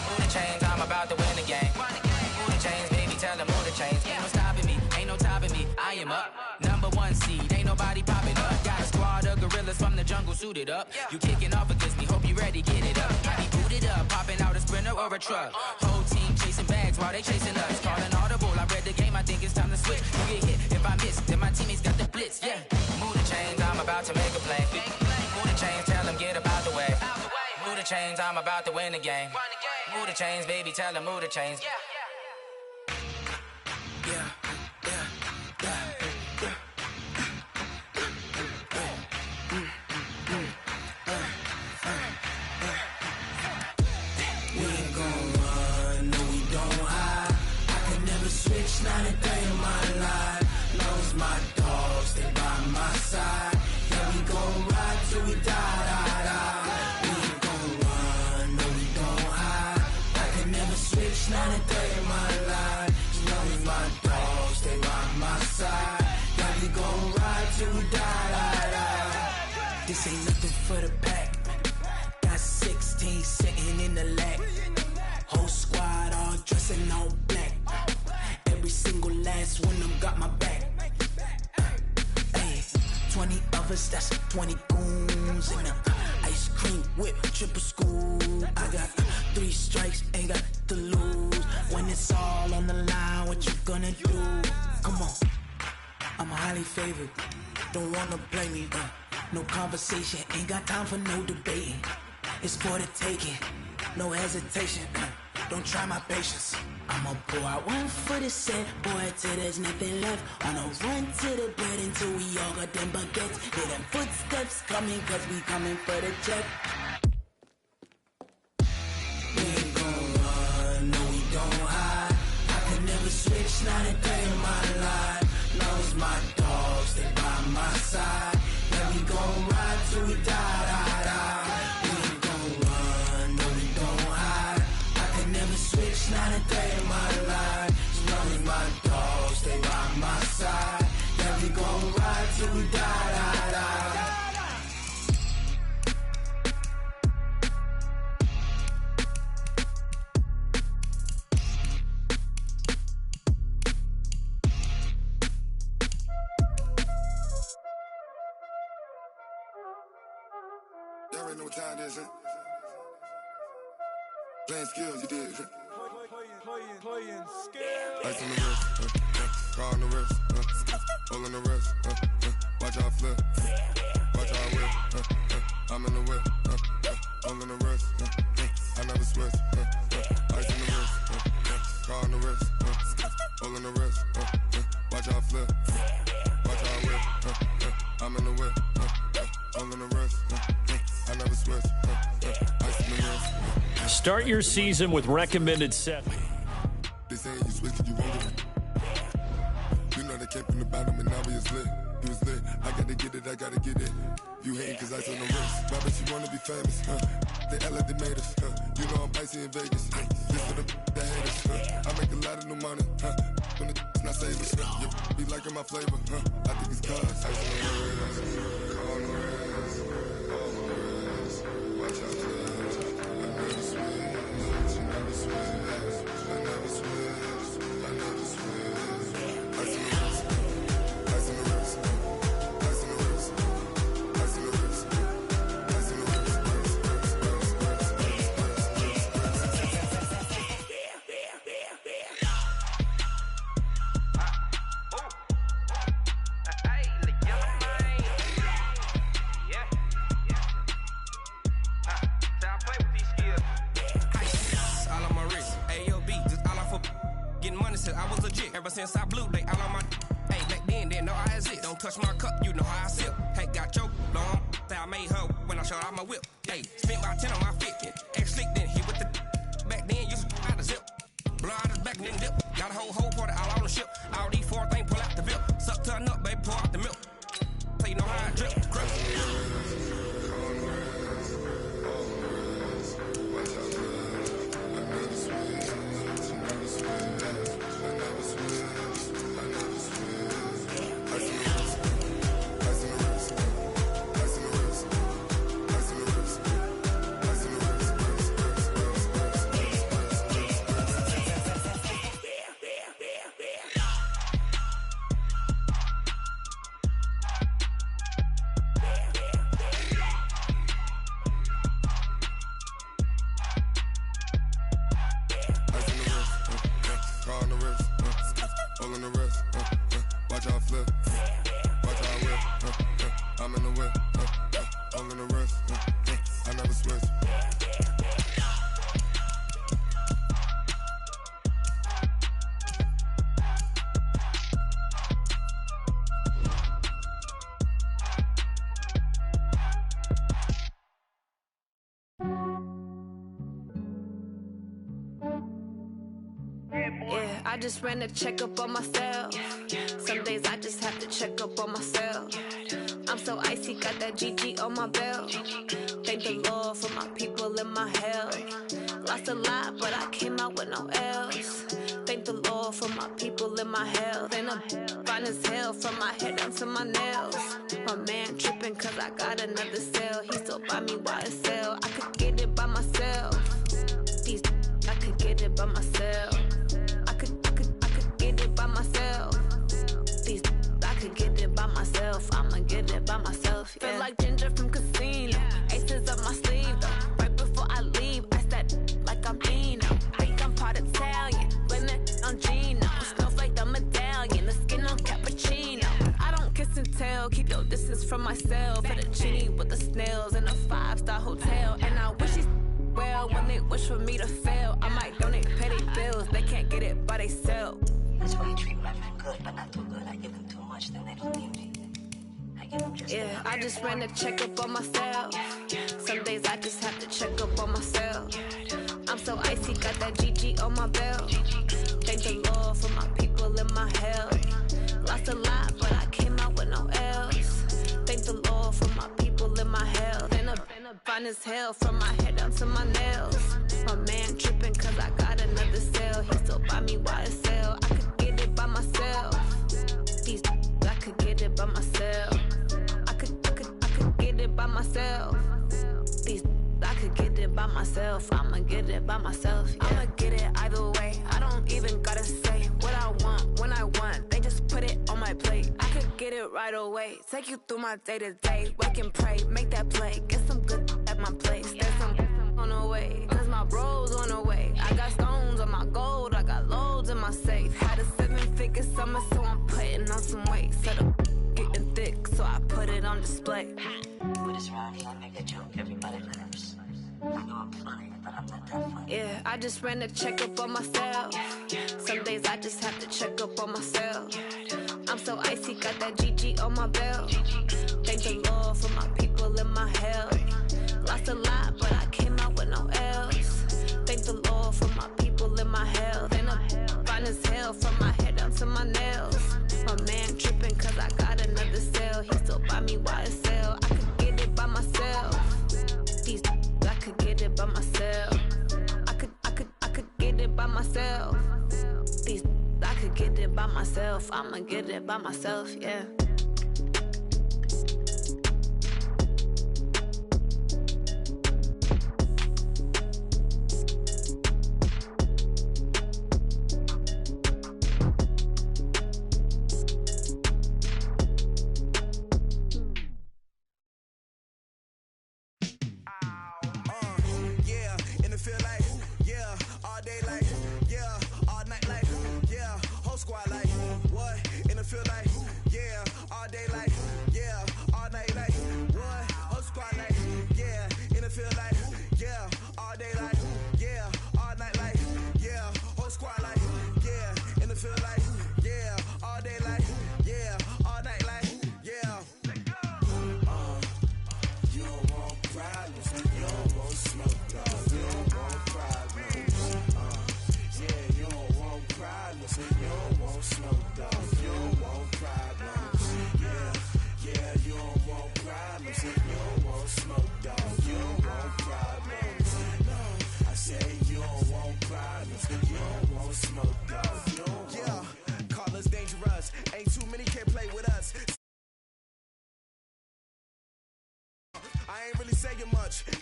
Move the chains, I'm about to win the game. Move the chains, baby, tell them move the chains. Ain't no stopping me, ain't no topping me. I am up, #1 seed, ain't nobody popping up. Got a squad of gorillas from the jungle suited up. You kicking off against me, hope you ready, get it up. I be booted up, popping out a Sprinter or a truck. Whole team chasing bags while they chasing us. Calling audible, I read the game, I think it's time to switch. You get hit, if I miss, then my teammates got the blitz, yeah. Move the chains, I'm about to make a play. Move the chains, tell them get up out the way. Move the chains, I'm about to win the game. Move the chains, baby, tell them move the chains. This ain't nothing for the pack. Got 16 sitting in the lap. Whole squad all dressing all black. Every single last one of them got my back. 20 of us, that's 20 goons in the ice cream whip, triple scoop. I got 3 strikes, ain't got to lose. When it's all on the line, what you gonna do? Come on, I'm highly favored. Don't wanna play me, no conversation, ain't got time for no debating. It's for the taking, no hesitation. Don't try my patience. I'ma pour out one for the set, boy, till there's nothing left. On a run to the bread until we all got them baguettes. Hear them footsteps coming, cause we coming for the check. We ain't gon' run, no we don't hide. I can never switch, not a day in my life. Knows my dogs, they by my side. Yeah, we gon' ride till we die, die, die. We ain't gon' run, no we don't hide. I can never switch, not a day in my life. As long as my dogs stay by my side. Yeah, we gon' ride till we die, die, die. Y'all already know what time it is, huh? Playing skills, you did. Playing skills. Ice on the wrist, car on the wrist, hole in the wrist, watch how I flip, watch how I whip, I'm in the whip, hole in the wrist, I never switch, ice on the wrist, car on the wrist, hole in the wrist, watch how I flip, watch how I whip, I'm in the whip, hole in the wrist, I never switch, ice on the wrist. Start your season with recommended set. They saying you switch, you won't get it. You know they came from the bottom and now we is lit. You was lit, I gotta get it, I gotta get it. You hating cause ice on the wrist. Why bet you wanna be famous, They act like they made us, You know I'm icy in Vegas, This for the haters, I make a lot of new money, When it's not savers, You be liking my flavor, I think it's cause ice on the wrist, on the wrist, on the wrist. Watch out, I never switch, you never switch. I never switch, I never switch. Ice in the wrist, ice in the wrist, ice in the wrist, ice in the wrist, ice in the wrist, I was legit ever since I blew they all on my. Hey, back then didn't know I exist. Don't touch my cup, you know how I sip. Hey, got choked long. Say I made her when I showed out my whip. Hey, spent about 10 on my fit. Ex slick then hit with the. Back then used to out the zip. Blow out his back then dip. Got a whole party all on the ship. All these 4 things pull out the VIP. Suck to a nut, baby, pour out the milk. So you know how I drip. I just ran a checkup on myself. Some days I just have to check up on myself. I'm so icy, got that GG on my belt. Thank the Lord for my people and my health. Lost a lot, but I came out with no else. Thank the Lord for my people and my health. And I'm fine as hell from my head down to my nails. My man tripping cause I got another cell. He still buy me YSL. I could get it by myself. These I could get it by myself. I could get it by myself. These I could get it by myself. I'ma get it by myself. Yeah. Feel like Ginger from Casino. Aces up my sleeve though. Right before I leave, I said like I'm Eno. Think I'm part Italian, blame it on Gino. Snowflake the medallion, the skin on cappuccino. I don't kiss and tell, keep your distance from myself. Fettuccine with the snails in a 5-star hotel. And I wish these well when they wish for me to fail. I might donate petty bills, they can't get it by they sell. That's why you treat my friend good, but not too good. I give them too much, then they don't need me. I give them just yeah, I just ran a checkup on myself. Some days I just have to check up on myself. I'm so icy, got that GG on my belt. Thank the Lord for my people in my health. Lost a lot, but I came out with no else. Thank the Lord for my people in my health. And I'm fine as hell from my head down to my nails. My man tripping cause I got another cell. He still buy me YSL. I could get it by myself. These I could get it by myself. I could get it by myself. These I could get it by myself. I'ma get it by myself. Yeah. I'ma get it either way. I don't even gotta say what I want when I want. They just put it on my plate. I could get it right away. Take you through my day to day. Wake and pray, make that play. Get some good at my place. There's some on the way. Cause my bros on the way. I got stones on my gold. I got loads in my safe. Had a 7-figure summer, so I'm putting on some weight. Set up getting thick, so I put it on display. Put us around here and make a joke. Everybody laughs. I know I'm funny, but I'm not that funny. Yeah, I just ran a checkup on myself. Some days I just have to check up on myself. I'm so icy, got that GG on my belt. Thank the Lord for my people in my health. Lost a lot, but I came out with no else. Thank the Lord for my people in my health. And I'm fine as hell from my head down to my nails. My man tripping cause I got another cell. He still buy me YSL. I could get it by myself. These I could get it by myself. I could get it by myself. These I could get it by myself. I'ma get it by myself, yeah.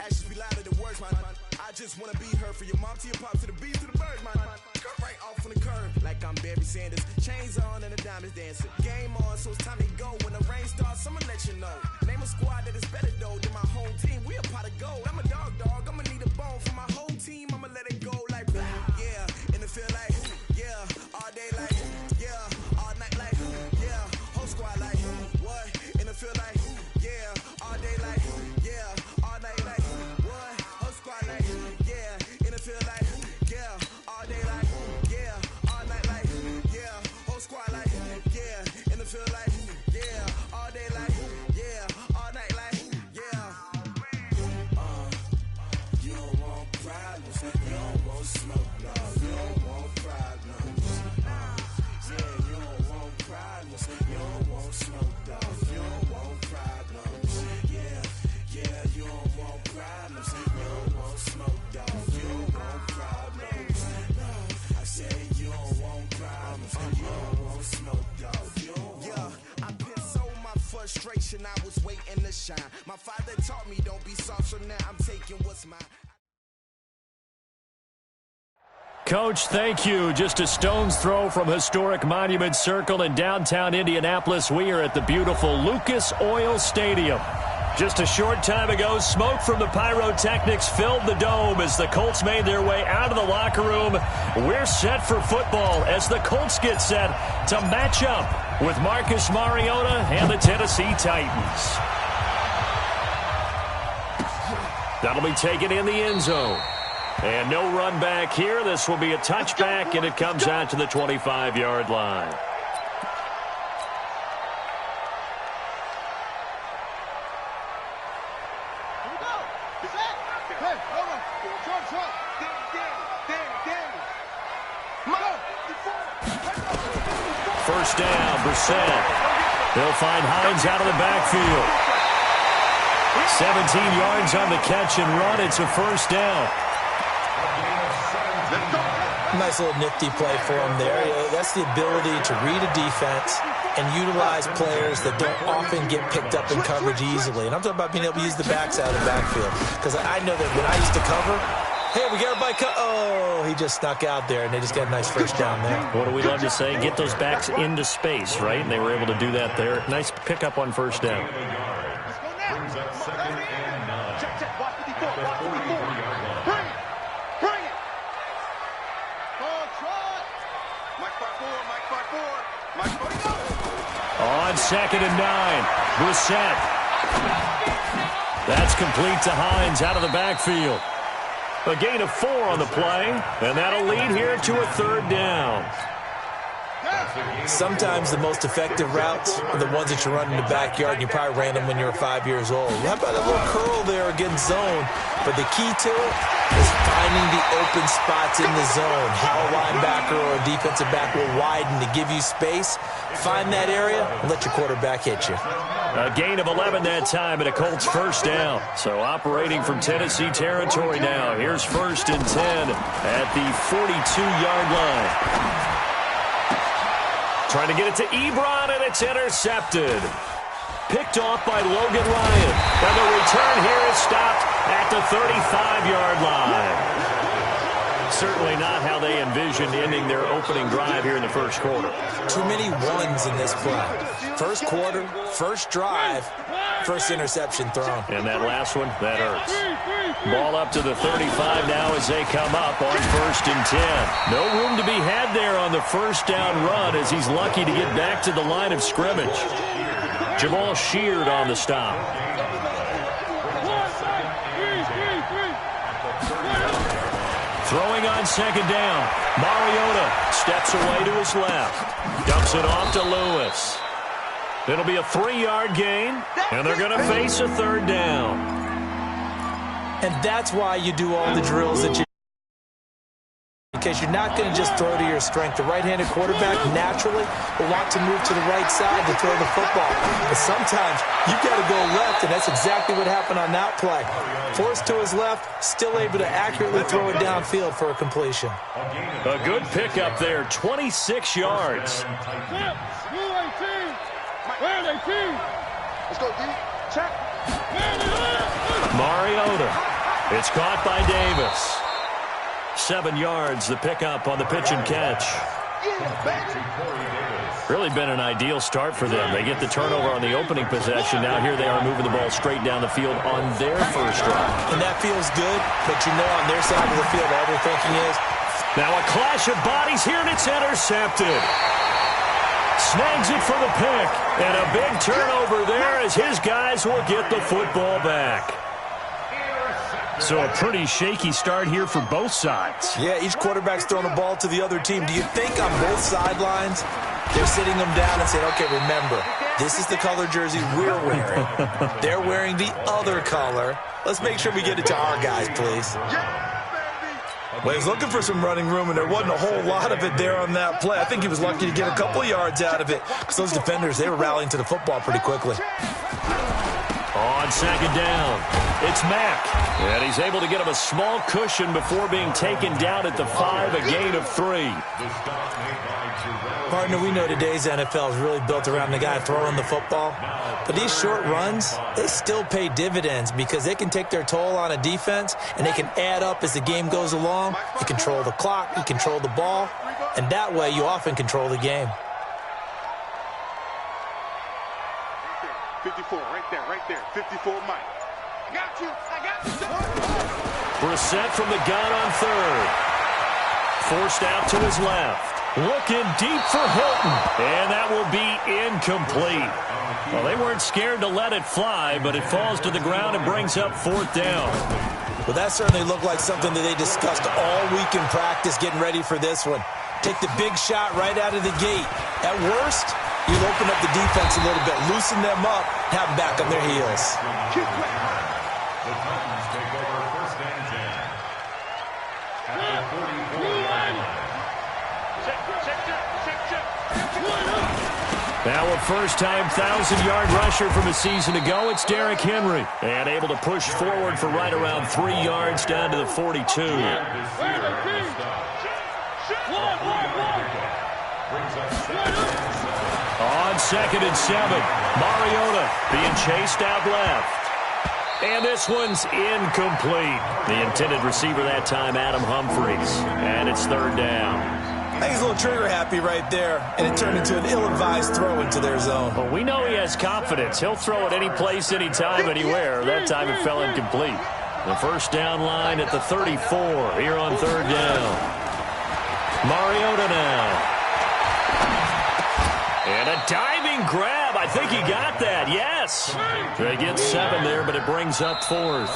Actions be louder than words, man. I just wanna be her. For your mom to your pop to the beat to the bird, man. Cut right off on the curb like I'm Barry Sanders. Chains on and the diamonds dancing. Game on, so it's time to go. When the rain starts, I'ma let you know. Name a squad that is better though than my home team. We a pot of gold. I'm a dog. I'ma need a bone for my whole team. I'ma let it go like yeah. In the field like yeah. All day like yeah. All night like yeah. Whole squad like what? In the field like yeah. All day like yeah. All night like what? Whole squad like yeah. In the field like yeah. All day like yeah. All night like yeah. Whole squad like yeah. In the field like yeah. All day like yeah. All night like yeah. You don't want problems. You don't want smoke, no. You don't want problems. waiting to shine. My father taught me don't be soft, so now I'm taking what's mine. Coach, thank you. Just a stone's throw from historic Monument Circle in downtown Indianapolis. We are at the beautiful Lucas Oil Stadium. Just a short time ago, smoke from the pyrotechnics filled the dome as the Colts made their way out of the locker room. We're set for football as the Colts get set to match up with Marcus Mariota and the Tennessee Titans. That'll be taken in the end zone. And no run back here. This will be a touchback, and it comes out to the 25-yard line. First down, Brissett. They'll find Hines out of the backfield. 17 yards on the catch and run. It's a first down. Nice little nifty play for him there. That's the ability to read a defense and utilize players that don't often get picked up in coverage easily. And I'm talking about being able to use the backs out of the backfield. Because I know that when I used to cover, hey, we got everybody oh, he just snuck out there, and they just got a nice first down there. What do we love to say? Get those backs into space, right? And they were able to do that there. Nice pickup on first down. Brings up second and 9. Check. Watch 54. Bring it. On second and 9, Brissett. That's complete to Hines out of the backfield. A gain of 4 on the play, and that'll lead here to a third down. Sometimes the most effective routes are the ones that you run in the backyard, and you probably ran them when you were 5 years old. How about a little curl there against zone? But the key to it is finding the open spots in the zone. How a linebacker or a defensive back will widen to give you space. Find that area and let your quarterback hit you. A gain of 11 that time and a Colts first down. So operating from Tennessee territory now. Here's first and 10 at the 42-yard line. Trying to get it to Ebron, and it's intercepted. Picked off by Logan Ryan. And the return here is stopped at the 35-yard line. Certainly not how they envisioned ending their opening drive here in the first quarter. Too many ones in this play. First quarter, first drive, first interception thrown. And that last one, that hurts. Ball up to the 35 now as they come up on first and 10. No room to be had there on the first down run as he's lucky to get back to the line of scrimmage. Jamal Sheard on the stop. Throwing on second down. Mariota steps away to his left. Dumps it off to Lewis. It'll be a 3-yard gain, and they're going to face a third down. And that's why you do all the drills that you do. Because you're not going to just throw to your strength. The right-handed quarterback naturally will want to move to the right side to throw the football. But sometimes you've got to go left, and that's exactly what happened on that play. Forced to his left, still able to accurately throw it downfield for a completion. A good pickup there, 26 yards. Let's go, D. Check. Mariota. It's caught by Davis. 7 yards, the pickup on the pitch and catch. Really been an ideal start for them. They get the turnover on the opening possession. Now here they are moving the ball straight down the field on their first drive. And that feels good, but you know on their side of the field all they're thinking is. Now a clash of bodies here, and it's intercepted. Snags it for the pick. And a big turnover there as his guys will get the football back. So a pretty shaky start here for both sides. Yeah, each quarterback's throwing a ball to the other team. Do you think on both sidelines they're sitting them down and saying, okay, remember, this is the color jersey we're wearing. They're wearing the other color. Let's make sure we get it to our guys, please. Well, he was looking for some running room, and there wasn't a whole lot of it there on that play. I think he was lucky to get a couple yards out of it because those defenders, they were rallying to the football pretty quickly. On second down, it's Mack. And he's able to get him a small cushion before being taken down at the 5, a gain of 3. Partner, we know today's NFL is really built around the guy throwing the football. But these short runs, they still pay dividends because they can take their toll on a defense, and they can add up as the game goes along. You control the clock, you control the ball, and that way you often control the game. 54, right there. 54, Mike. I got you. Brissett from the gun on third. Forced out to his left. Looking deep for Hilton. And that will be incomplete. Well, they weren't scared to let it fly, but it falls to the ground and brings up 4th down. Well, that certainly looked like something that they discussed all week in practice getting ready for this one. Take the big shot right out of the gate. At worst, you'll open up the defense a little bit, loosen them up, have them back on their heels. The Titans take over 1st and 10. At the 44-yard line. Now a first-time 1,000-yard rusher from a season ago, it's Derrick Henry. And able to push forward for right around 3 yards down to the 42. On 2nd and 7, Mariota being chased out left. And this one's incomplete. The intended receiver that time, Adam Humphries. And it's 3rd down. I think he's a little trigger happy right there, and it turned into an ill-advised throw into their zone. Well, we know he has confidence. He'll throw it any place, anytime, anywhere. That time it fell incomplete. The first down line at the 34 here on 3rd down. Mariota now. And a diving grab. I think he got that. Yes. They get 7 there, but it brings up 4th.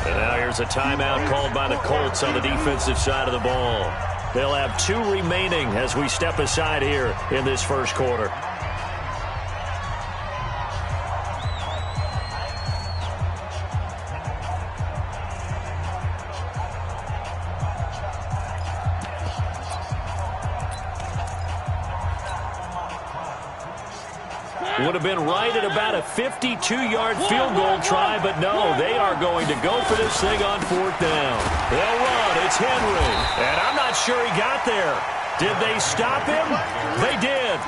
And now here's a timeout called by the Colts on the defensive side of the ball. They'll have 2 remaining as we step aside here in this first quarter. Would have been right at about a 52-yard field goal try, but no, they are going to go for this thing on 4th down. They'll run. It's Henry. And I'm not sure he got there. Did they stop him? They did.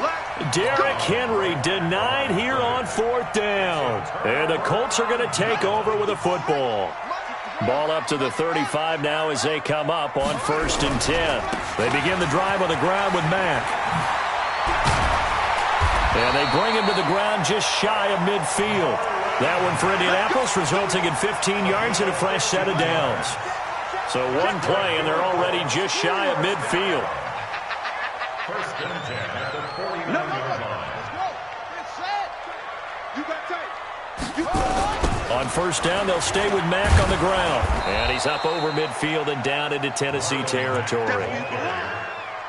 Derrick Henry denied here on 4th down. And the Colts are going to take over with a football. Ball up to the 35 now as they come up on 1st and 10. They begin the drive on the ground with Mack. And they bring him to the ground just shy of midfield. That one for Indianapolis, resulting in 15 yards and a fresh set of downs. So one play, and they're already just shy of midfield. 1st and 10 at the 49-yard line. On 1st down, they'll stay with Mack on the ground. And he's up over midfield and down into Tennessee territory.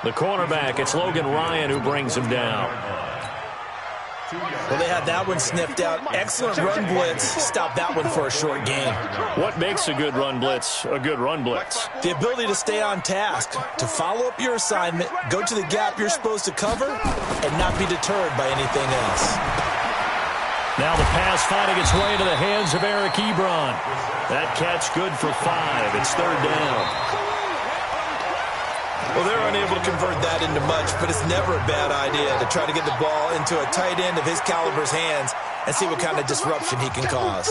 The cornerback, it's Logan Ryan who brings him down. Well, they had that one sniffed out. Excellent run blitz. Stop that one for a short gain. What makes a good run blitz a good run blitz? The ability to stay on task, to follow up your assignment, go to the gap you're supposed to cover, and not be deterred by anything else. Now the pass finding its way into the hands of Eric Ebron. That catch good for 5. It's 3rd down. Well, they're unable to convert that into much, but it's never a bad idea to try to get the ball into a tight end of his caliber's hands and see what kind of disruption he can cause.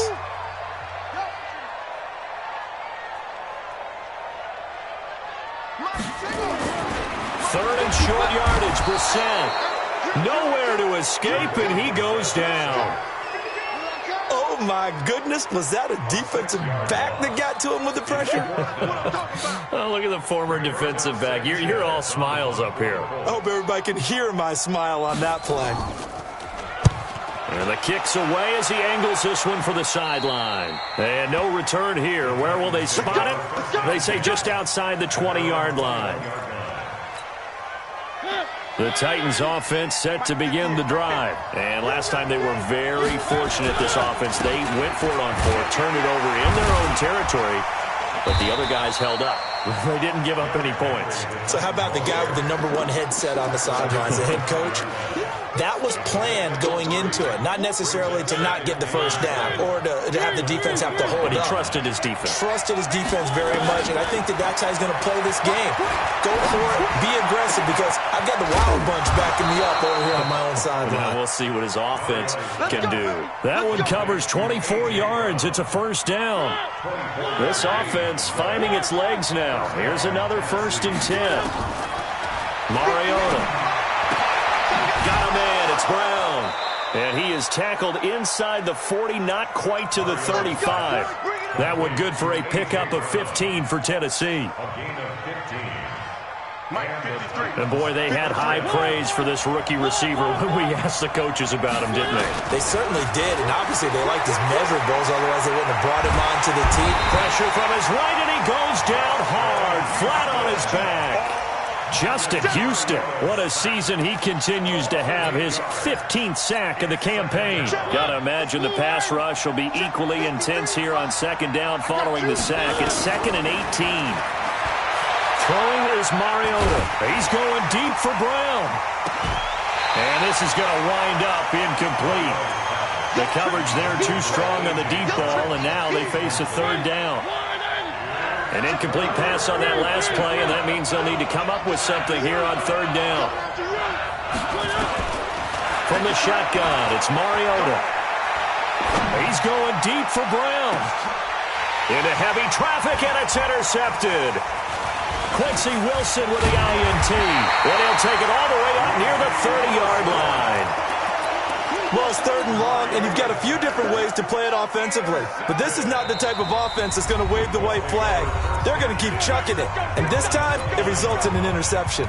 Third and short yardage, Brissett. Nowhere to escape, and he goes down. Oh, my goodness. Was that a defensive back that got to him with the pressure? Oh, look at the former defensive back. You're all smiles up here. I hope everybody can hear my smile on that play. And the kick's away as he angles this one for the sideline. And no return here. Where will they spot it? They say just outside the 20-yard line. The Titans offense set to begin the drive. And last time they were very fortunate, this offense. They went for it on 4th, turned it over in their own territory, but the other guys held up. They didn't give up any points. So how about the guy with the #1 headset on the sidelines, the head coach? That was planned going into it, not necessarily to not get the first down or to have the defense have to hold up. But he trusted his defense. Trusted his defense very much, and I think that's how he's going to play this game. Go for it, be aggressive, because I've got the Wild Bunch backing me up over here on my own sideline. Now we'll see what his offense can do. That one covers 24 yards. It's a first down. This offense finding its legs now. Here's another 1st and 10. Mariota. Got a man. It's Brown. And he is tackled inside the 40, not quite to the 35. That one good for a pickup of 15 for Tennessee. And, boy, they had high praise for this rookie receiver when we asked the coaches about him, didn't they? They certainly did, and obviously they liked his measurables, otherwise they wouldn't have brought him onto the team. Pressure from his right, and he goes down hard, flat on his back. Justin Houston, what a season he continues to have, his 15th sack of the campaign. Got to imagine the pass rush will be equally intense here on 2nd down following the sack. It's 2nd and 18. Throwing is Mariota. He's going deep for Brown. And this is going to wind up incomplete. The coverage there too strong on the deep ball, and now they face a 3rd down. An incomplete pass on that last play, and that means they'll need to come up with something here on 3rd down. From the shotgun, it's Mariota. He's going deep for Brown. Into heavy traffic, and it's intercepted. Quincy Wilson with the INT. And he'll take it all the way up near the 30-yard line. Well, it's 3rd and long, and you've got a few different ways to play it offensively. But this is not the type of offense that's going to wave the white flag. They're going to keep chucking it. And this time, it results in an interception.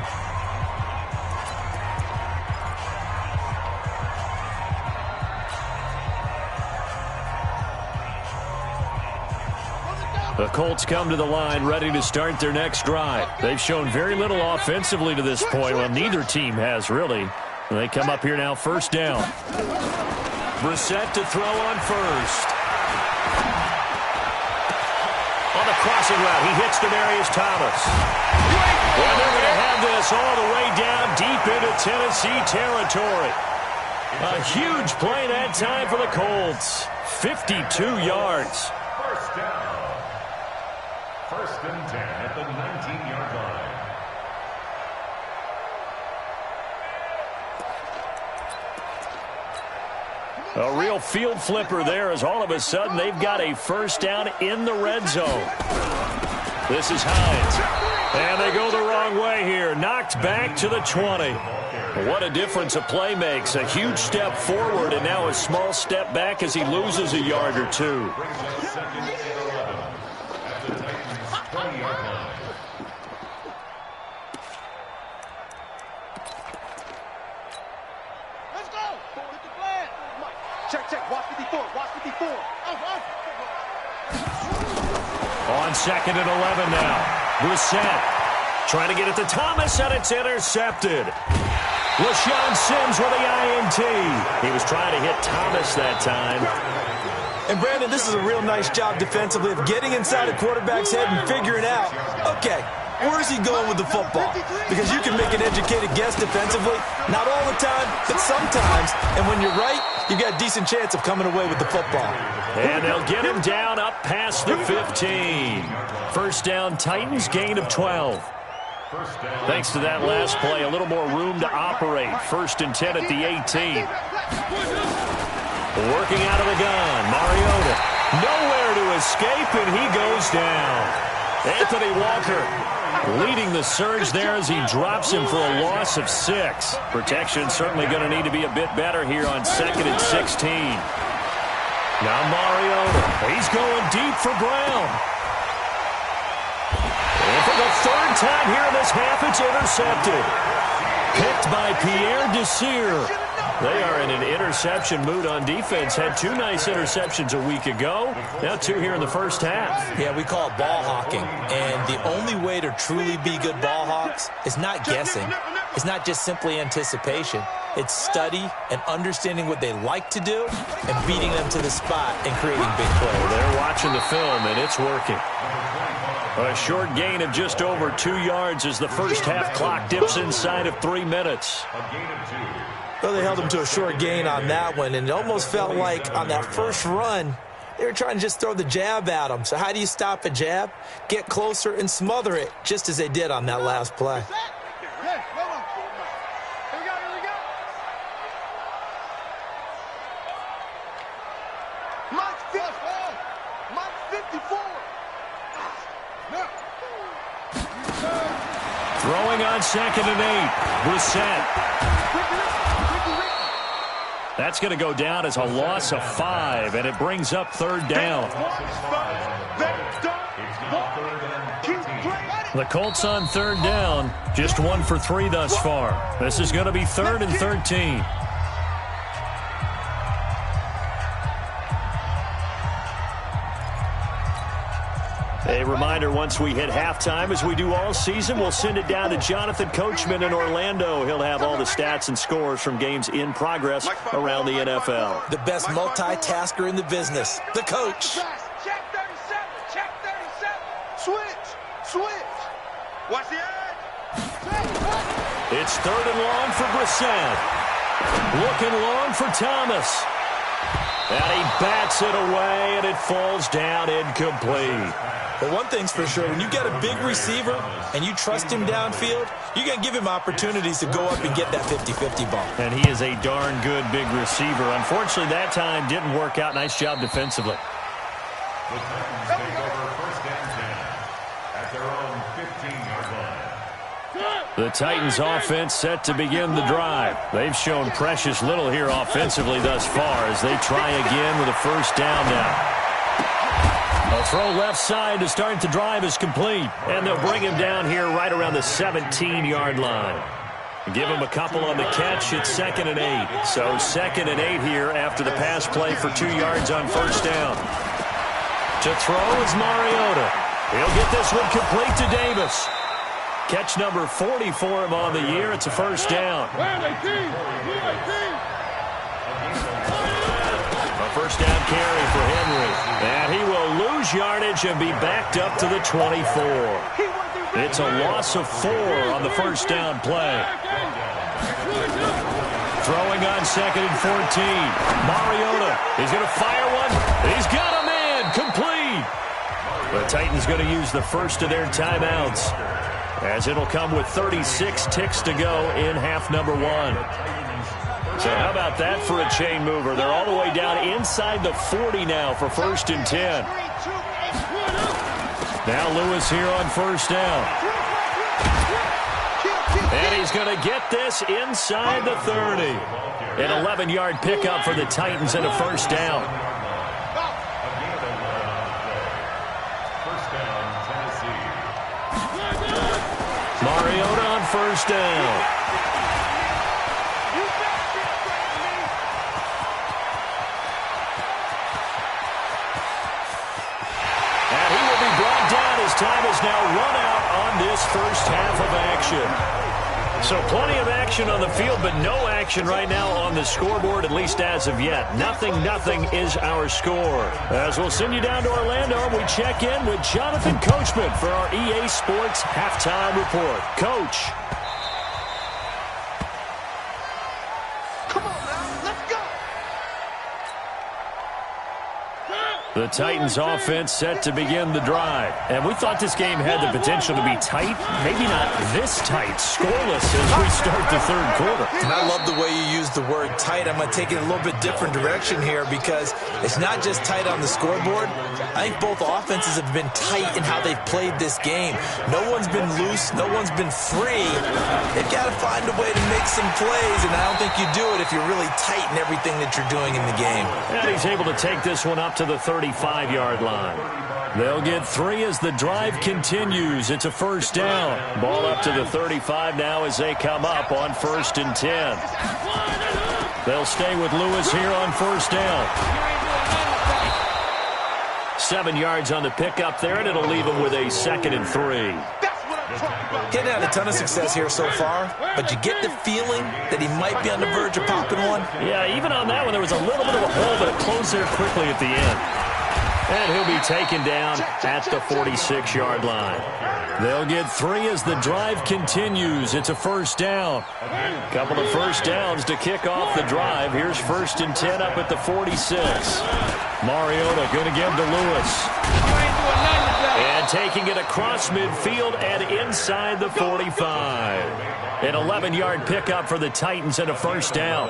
The Colts come to the line ready to start their next drive. They've shown very little offensively to this point. Well, neither team has, really. They come up here now, 1st down. Brissett to throw on 1st. On the crossing route, he hits Demaryius Thomas. And they're going to have this all the way down deep into Tennessee territory. A huge play that time for the Colts. 52 yards. 1st down. 1st and 10 at the 19-yard line. A real field flipper there, as all of a sudden they've got a 1st down in the red zone. This is Hines. And they go the wrong way here. Knocked back to the 20. What a difference a play makes. A huge step forward and now a small step back as he loses a yard or two. Check. Watch 54. On 2nd and 11 now. Brissett trying to get it to Thomas, and it's intercepted. LaShawn Sims with the INT. He was trying to hit Thomas that time. And, Brandon, this is a real nice job defensively of getting inside a quarterback's head and figuring out, okay, where's he going with the football? Because you can make an educated guess defensively. Not all the time, but sometimes. And when you're right, you've got a decent chance of coming away with the football. And they'll get him down up past the 15. 1st down, Titans, gain of 12. Thanks to that last play, a little more room to operate. 1st and 10 at the 18. Working out of the gun, Mariota. Nowhere to escape, and he goes down. Anthony Walker leading the surge there as he drops him for a loss of 6. Protection certainly going to need to be a bit better here on 2nd and 16. Now Mariota. He's going deep for Brown. And for the 3rd time here in this half, it's intercepted. Picked by Pierre Desir. They are in an interception mood on defense. Had 2 nice interceptions a week ago. Now 2 here in the 1st half. Yeah, we call it ball hawking. And the only way to truly be good ball hawks is not guessing. It's not just simply anticipation. It's study and understanding what they like to do and beating them to the spot and creating big plays. They're watching the film, and it's working. A short gain of just over 2 yards as the first half clock dips inside of 3 minutes. Well, they held him to a short gain on that one, and it almost felt like on that first run, they were trying to just throw the jab at him. So how do you stop a jab? Get closer and smother it, just as they did on that last play. Throwing on 2nd and 8. Brissett. That's going to go down as a loss of 5, and it brings up 3rd down. The Colts on 3rd down, just 1 for 3 thus far. This is going to be 3rd and 13. A reminder, once we hit halftime, as we do all season, we'll send it down to Jonathan Coachman in Orlando. He'll have all the stats and scores from games in progress around the NFL. The best multitasker in the business, the coach. Check 37, check 37. Switch. Watch the edge. It's 3rd and long for Brissett. Looking long for Thomas. And he bats it away, and it falls down incomplete. Well, one thing's for sure, when you get a big receiver and you trust him downfield, you're going to give him opportunities to go up and get that 50-50 ball. And he is a darn good big receiver. Unfortunately, that time didn't work out. Nice job defensively. The Titans take over 1st and 10 at their own 15-yard line. The Titans offense set to begin the drive. They've shown precious little here offensively thus far as they try again with a 1st down now. A throw left side to start the drive is complete, and they'll bring him down here right around the 17-yard line. Give him a couple on the catch. It's 2nd and 8. So 2nd and 8 here after the pass play for 2 yards on 1st down. To throw is Mariota. He'll get this one complete to Davis. Catch number 40 for him on the year. It's a 1st down. A 1st down carry for Henry. And he will lose yardage and be backed up to the 24. It's a loss of 4 on the 1st down play. Throwing on 2nd and 14. Mariota is going to fire one. He's got a man. Complete. The Titans going to use the first of their timeouts, as it'll come with 36 ticks to go in half number 1. So how about that for a chain mover? They're all the way down inside the 40 now for 1st and 10. Now Lewis here on 1st down. And he's going to get this inside the 30. An 11-yard pickup for the Titans and a 1st down. Mariota on 1st down. Time is now run out on this first half of action. So plenty of action on the field, but no action right now on the scoreboard, at least as of yet. 0-0 is our score. As we'll send you down to Orlando, we check in with Jonathan Coachman for our EA Sports Halftime Report. Coach. The Titans offense set to begin the drive. And we thought this game had the potential to be tight. Maybe not this tight, scoreless as we start the 3rd quarter. And I love the way you use the word tight. I'm going to take it a little bit different direction here because it's not just tight on the scoreboard. I think both offenses have been tight in how they've played this game. No one's been loose. No one's been free. They've got to find a way to make some plays, and I don't think you do it if you're really tight in everything that you're doing in the game. And he's able to take this one up to the 35-yard line. They'll get 3 as the drive continues. It's a 1st down. Ball up to the 35 now as they come up on 1st and 10. They'll stay with Lewis here on 1st down. 7 yards on the pickup there, and it'll leave him with a 2nd and 3. Getting had a ton of success here so far, but you get the feeling that he might be on the verge of popping one. Yeah, even on that one, there was a little bit of a hole, but it closed there quickly at the end. And he'll be taken down at the 46-yard line. They'll get 3 as the drive continues. It's a first down. Couple of first downs to kick off the drive. Here's 1st and 10 up at the 46. Mariota going to give to Lewis. And taking it across midfield and inside the 45. An 11-yard pickup for the Titans and a first down.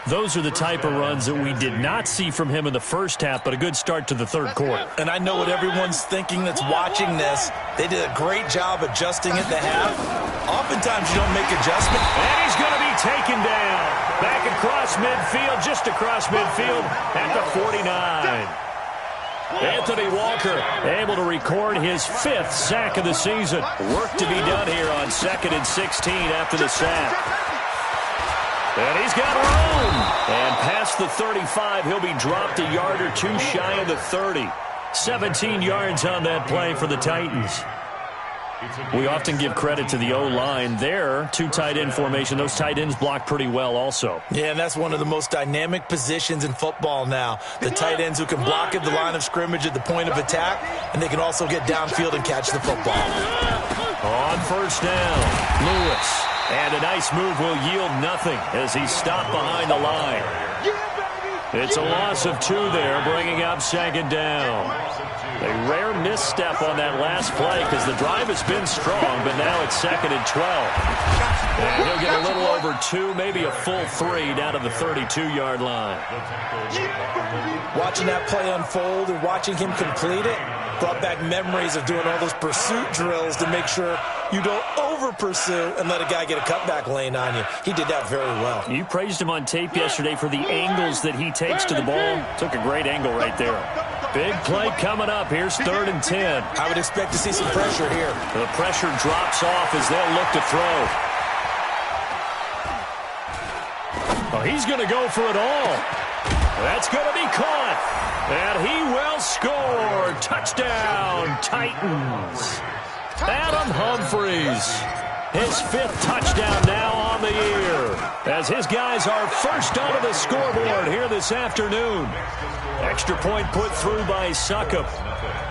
Those are the type of runs that we did not see from him in the first half, but a good start to the third quarter. And I know what everyone's thinking that's watching this. They did a great job adjusting at the half. Oftentimes you don't make adjustments. And he's going to be taken down. Back across midfield, just across midfield at the 49. Anthony Walker able to record his 5th sack of the season. Work to be done here on 2nd and 16 after the sack. And he's got room. And past the 35, he'll be dropped a yard or 2 shy of the 30. 17 yards on that play for the Titans. We often give credit to the O-line there. 2 tight end formation. Those tight ends block pretty well also. Yeah, and that's one of the most dynamic positions in football now. The tight ends who can block at the line of scrimmage at the point of attack, and they can also get downfield and catch the football. On first down, Lewis. And a nice move will yield nothing as he's stopped behind the line. It's a loss of 2 there, bringing up 2nd down. A rare misstep on that last play because the drive has been strong, but now it's 2nd and 12. And he'll get a little over 2, maybe a full 3 down to the 32-yard line. Watching that play unfold and watching him complete it brought back memories of doing all those pursuit drills to make sure you don't over-pursue and let a guy get a cutback lane on you. He did that very well. You praised him on tape yesterday for the angles that he takes to the ball. Took a great angle right there. Big play coming up. Here's 3rd and 10. I would expect to see some pressure here. The pressure drops off as they'll look to throw. Oh, he's going to go for it all. That's going to be caught. And he will score. Touchdown, Titans. Adam Humphries. His 5th touchdown now on the year. As his guys are first onto the scoreboard here this afternoon. Extra point put through by Succop.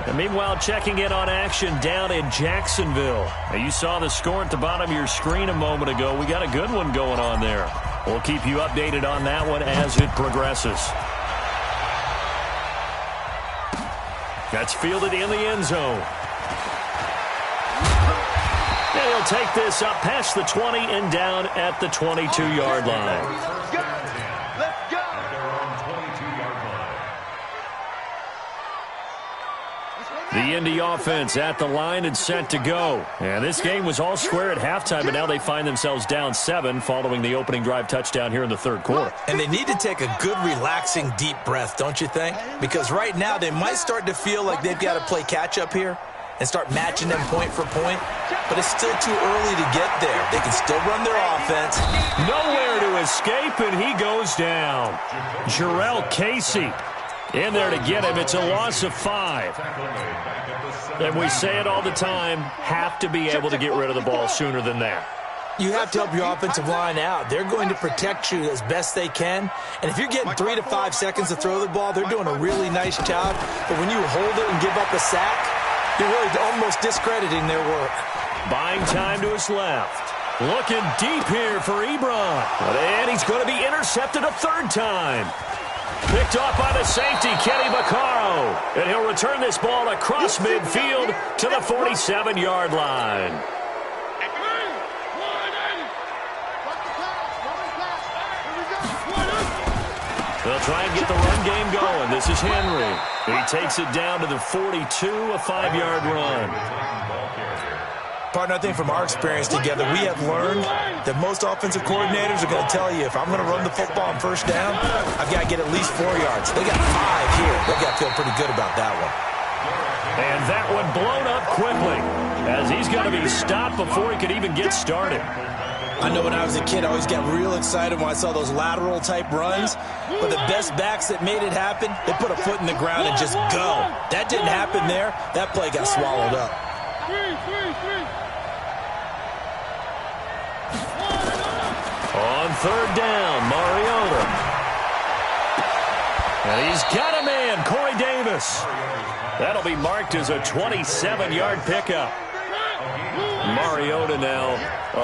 And meanwhile, checking in on action down in Jacksonville. Now, you saw the score at the bottom of your screen a moment ago. We got a good one going on there. We'll keep you updated on that one as it progresses. That's fielded in the end zone. And he'll take this up past the 20 and down at the 22-yard line. The Indy offense at the line and set to go. And this game was all square at halftime, but now they find themselves down 7 following the opening drive touchdown here in the third quarter. And they need to take a good, relaxing, deep breath, don't you think? Because right now they might start to feel like they've got to play catch-up here and start matching them point for point. But it's still too early to get there. They can still run their offense. Nowhere to escape, and he goes down. Jarrell Casey in there to get him. It's a loss of 5. And we say it all the time, have to be able to get rid of the ball sooner than that. You have to help your offensive line out. They're going to protect you as best they can. And if you're getting 3 to 5 seconds to throw the ball, they're doing a really nice job. But when you hold it and give up a sack, you're really almost discrediting their work. Buying time to his left. Looking deep here for Ebron. And he's going to be intercepted a 3rd time. Picked off by the safety, Kenny Vaccaro. And he'll return this ball across midfield to the 47-yard line. They'll try and get the run game going. This is Henry. He takes it down to the 42, a 5-yard run. Partner, I think from our experience together, we have learned that most offensive coordinators are going to tell you, if I'm going to run the football on first down, I've got to get at least 4 yards. They got 5 here. They've got to feel pretty good about that one. And that one blown up quickly as he's going to be stopped before he could even get started. I know when I was a kid, I always got real excited when I saw those lateral-type runs. But the best backs that made it happen, they put a foot in the ground and just go. That didn't happen there. That play got swallowed up. On 3rd down, Mariota. And he's got a man, Corey Davis. That'll be marked as a 27-yard pickup. Mariota now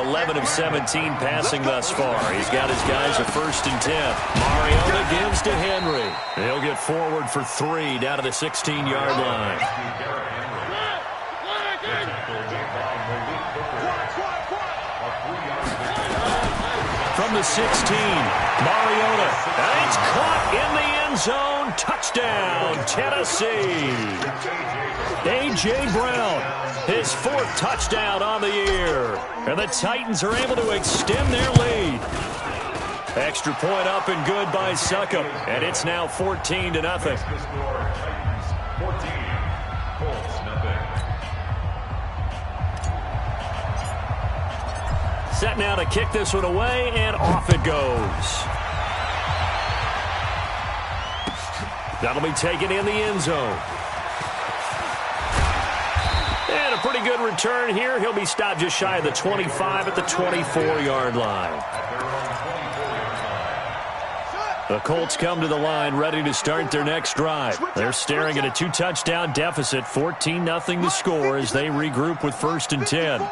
11 of 17 passing thus far. He's got his guys a 1st and 10. Mariota gives to Henry. He'll get forward for 3 down to the 16-yard line. From the 16, Mariota. And it's caught in the end zone. Touchdown, Tennessee. A.J. Brown, his 4th touchdown on the year. And the Titans are able to extend their lead. Extra point up and good by Succop. And it's now 14-0. Set now to kick this one away, and off it goes. That'll be taken in the end zone. And a pretty good return here. He'll be stopped just shy of the 25 at the 24-yard line. The Colts come to the line ready to start their next drive. They're staring at a 2-touchdown deficit, 14-0 to score as they regroup with 1st and 10.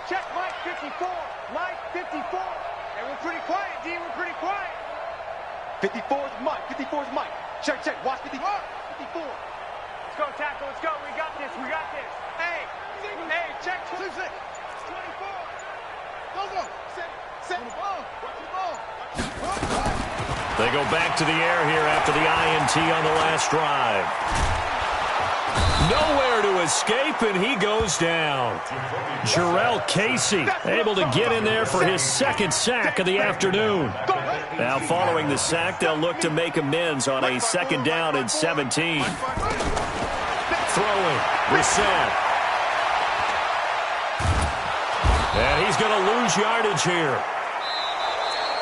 Check Mike 54. Mike 54. And we're pretty quiet, D. We're pretty quiet. 54 is Mike. 54 is Mike. Check. Watch 54. 54. Let's go, tackle. Let's go. We got this. Hey, check 26. 24. Go. Set the ball. Watch the ball. They go back to the air here after the INT on the last drive. Nowhere to escape, and he goes down. Jurrell Casey able to get in there for his 2nd sack of the afternoon. Now following the sack, they'll look to make amends on a 2nd down and 17. Throwing, Brissett. And he's going to lose yardage here,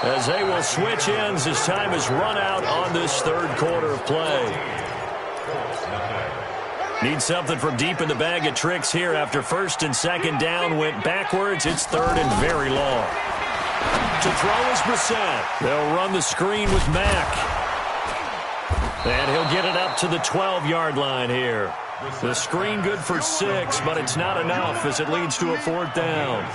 as they will switch ends as time has run out on this 3rd quarter of play. Need something from deep in the bag of tricks here after 1st and 2nd down went backwards. It's 3rd and very long. To throw is Brissett. They'll run the screen with Mack. And he'll get it up to the 12-yard line here. The screen good for 6, but it's not enough as it leads to a 4th down.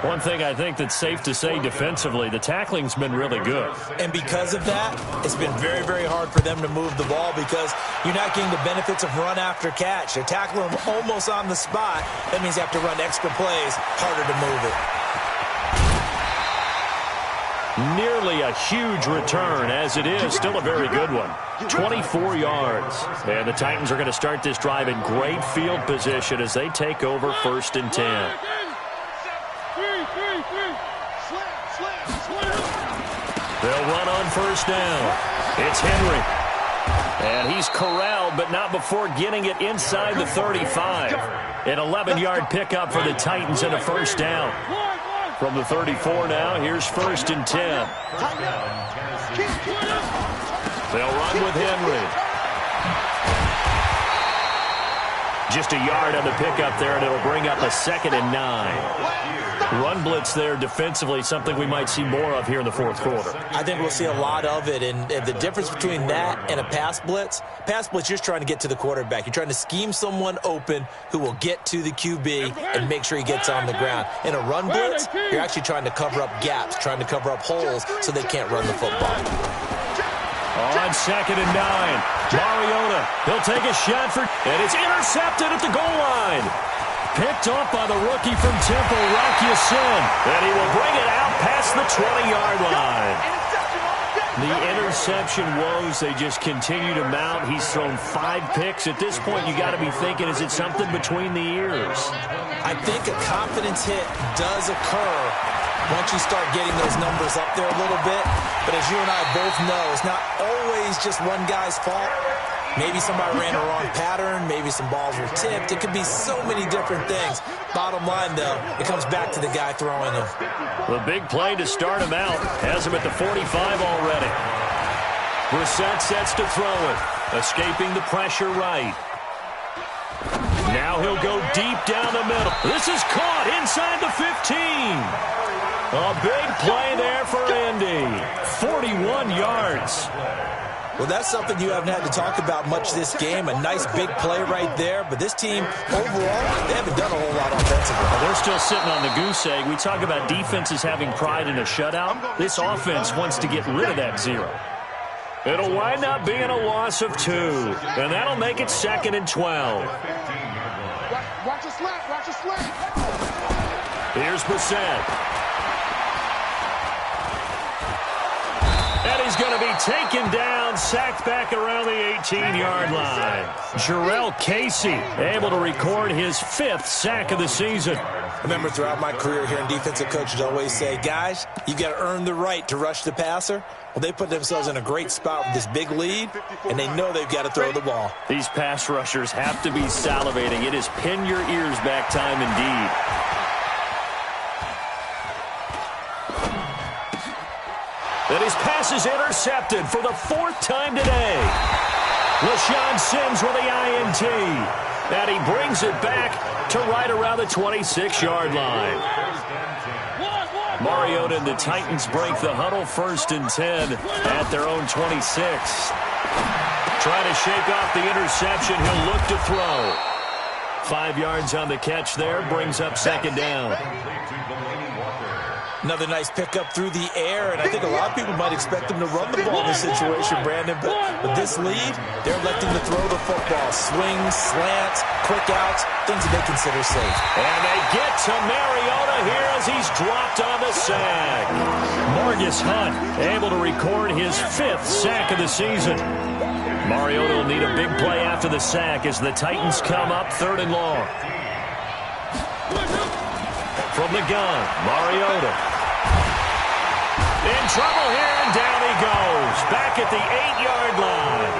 One thing I think that's safe to say defensively, the tackling's been really good. And because of that, it's been very, very hard for them to move the ball because you're not getting the benefits of run after catch. They're tackling them almost on the spot. That means you have to run extra plays, harder to move it. Nearly a huge return, as it is still a very good one. 24 yards. And the Titans are going to start this drive in great field position as they take over 1st and 10. They'll run on 1st down. It's Henry. And he's corralled, but not before getting it inside the 35. An 11-yard pickup for the Titans and a 1st down. From the 34 now, here's 1st and 10. They'll run with Henry. Just a yard on the pickup there, and it'll bring up a 2nd and 9. Run blitz there defensively, something we might see more of here in the 4th quarter. I think we'll see a lot of it, and the difference between that and a pass blitz, you're just trying to get to the quarterback. You're trying to scheme someone open who will get to the QB and make sure he gets on the ground. In a run blitz, you're actually trying to cover up gaps, trying to cover up holes so they can't run the football. On 2nd and 9, Mariota, he'll take a shot and it's intercepted at the goal line. Picked off by the rookie from Temple, Rock Ya-Sin, and he will bring it out past the 20-yard line. The interception woes, they just continue to mount. He's thrown 5 picks. At this point, you got to be thinking, is it something between the ears? I think a confidence hit does occur once you start getting those numbers up there a little bit. But as you and I both know, it's not always just one guy's fault. Maybe somebody ran a wrong pattern. Maybe some balls were tipped. It could be so many different things. Bottom line, though, it comes back to the guy throwing them. The big play to start him out has him at the 45 already. Brissett sets to throw it, escaping the pressure right. Now he'll go deep down the middle. This is caught inside the 15. A big play there for Indy. 41 yards. Well, that's something you haven't had to talk about much this game. A nice big play right there. But this team, overall, they haven't done a whole lot offensively. Well, they're still sitting on the goose egg. We talk about defenses having pride in a shutout. This offense wants to get rid of that 0. It'll wind up being a loss of 2. And that'll make it 2nd and 12. Watch a slant. Watch a slant. Here's Brissett. And he's going to be taken down, sacked back around the 18-yard line. Jurrell Casey able to record his 5th sack of the season. I remember throughout my career hearing defensive coaches always say, guys, you got to earn the right to rush the passer. Well, they put themselves in a great spot with this big lead, and they know they've got to throw the ball. These pass rushers have to be salivating. It is pin your ears back time indeed. And his pass is intercepted for the 4th time today. LaShawn Sims with the INT. And he brings it back to right around the 26-yard line. Mariota and the Titans break the huddle, 1st and 10 at their own 26. Trying to shake off the interception. He'll look to throw. 5 yards on the catch there. Brings up 2nd down. Another nice pickup through the air, and I think a lot of people might expect them to run the ball in this situation, Brandon. But with this lead, they're electing to throw the football. Swings, slants, quick outs, things that they consider safe. And they get to Mariota here as he's dropped on the sack. Margus Hunt able to record his 5th sack of the season. Mariota will need a big play after the sack as the Titans come up 3rd and long. From the gun, Mariota. In trouble here, and down he goes. Back at the 8-yard line.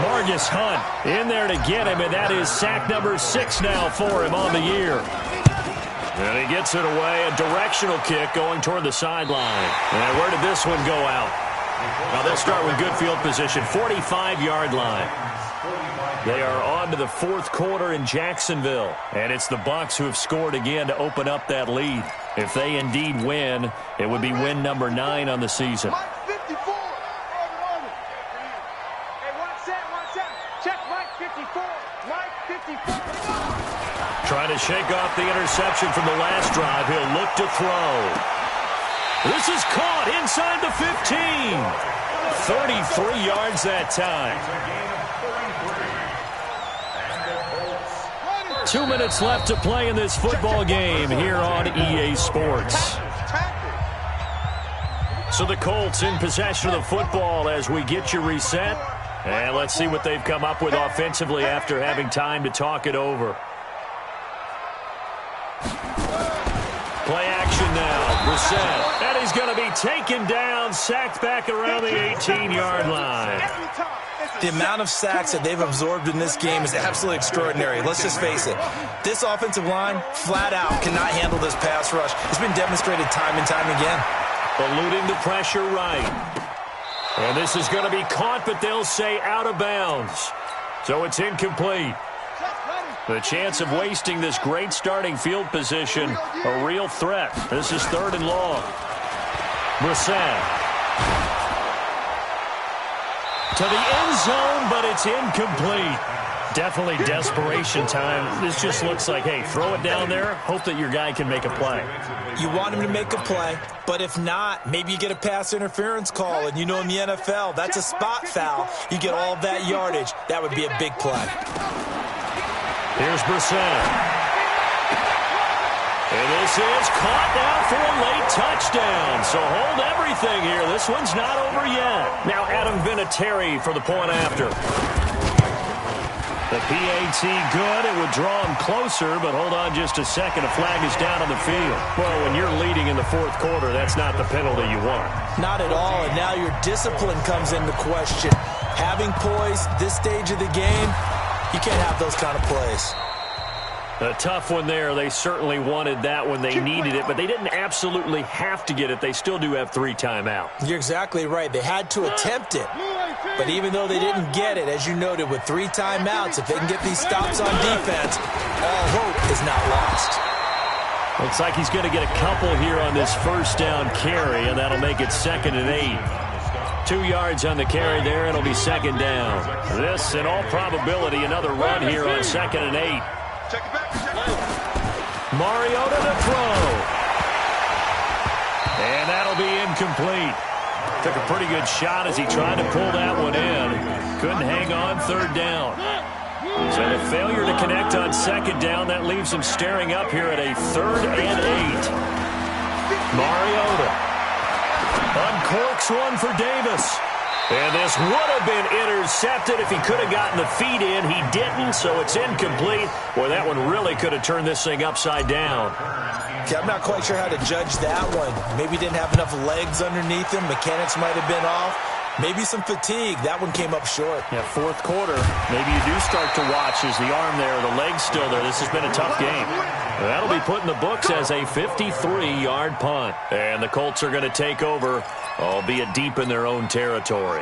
Margus Hunt in there to get him, and that is sack number 6 now for him on the year. And he gets it away, a directional kick going toward the sideline. And where did this one go out? Now they'll start with good field position, 45-yard line. They are on to the 4th quarter in Jacksonville. And it's the Bucs who have scored again to open up that lead. If they indeed win, it would be win number 9 on the season. Mike 54. Hey, one set. Check Mike 54. Mike 54. Trying to shake off the interception from the last drive. He'll look to throw. This is caught inside the 15. 33 yards that time. 2 minutes left to play in this football game here on EA Sports. So the Colts in possession of the football as we get you reset. And let's see what they've come up with offensively after having time to talk it over. Play action now. Brissett. And he's going to be taken down, sacked back around the 18-yard line. The amount of sacks that they've absorbed in this game is absolutely extraordinary. Let's just face it. This offensive line, flat out, cannot handle this pass rush. It's been demonstrated time and time again. Eluding the pressure right. And this is going to be caught, but they'll say out of bounds. So it's incomplete. The chance of wasting this great starting field position, a real threat. This is 3rd and long. Brissett. To the end zone, but it's incomplete. Definitely desperation time. This just looks like, hey, throw it down there, hope that your guy can make a play. You want him to make a play, but if not, maybe you get a pass interference call, and you know in the NFL, that's a spot foul. You get all of that yardage. That would be a big play. Here's Brissett. And this is caught now for a late touchdown. So hold everything here. This one's not over yet. Now Adam Vinatieri for the point after. The PAT good. It would draw him closer, but hold on just a second. A flag is down on the field. Well, when you're leading in the 4th quarter, that's not the penalty you want. Not at all, and now your discipline comes into question. Having poise this stage of the game, you can't have those kind of plays. A tough one there. They certainly wanted that when they needed it, but they didn't absolutely have to get it. They still do have 3 timeouts. You're exactly right. They had to attempt it. But even though they didn't get it, as you noted, with 3 timeouts, if they can get these stops on defense, all hope is not lost. Looks like he's going to get a couple here on this 1st down carry, and that'll make it 2nd and 8. 2 yards on the carry there. It'll be second down. This, in all probability, another run here on 2nd and 8. Mariota to throw. And that'll be incomplete. Took a pretty good shot as he tried to pull that one in. Couldn't hang on, 3rd down. So the failure to connect on 2nd down, that leaves him staring up here at a 3rd and 8. Mariota uncorks one for Davis. And this would have been intercepted if he could have gotten the feet in. He didn't, so it's incomplete. Boy, that one really could have turned this thing upside down. Okay, I'm not quite sure how to judge that one. Maybe didn't have enough legs underneath him. Mechanics might have been off. Maybe some fatigue. That one came up short. Yeah, 4th quarter. Maybe you do start to watch as the arm there, the leg's still there. This has been a tough game. That'll be put in the books as a 53-yard punt. And the Colts are going to take over, albeit deep in their own territory.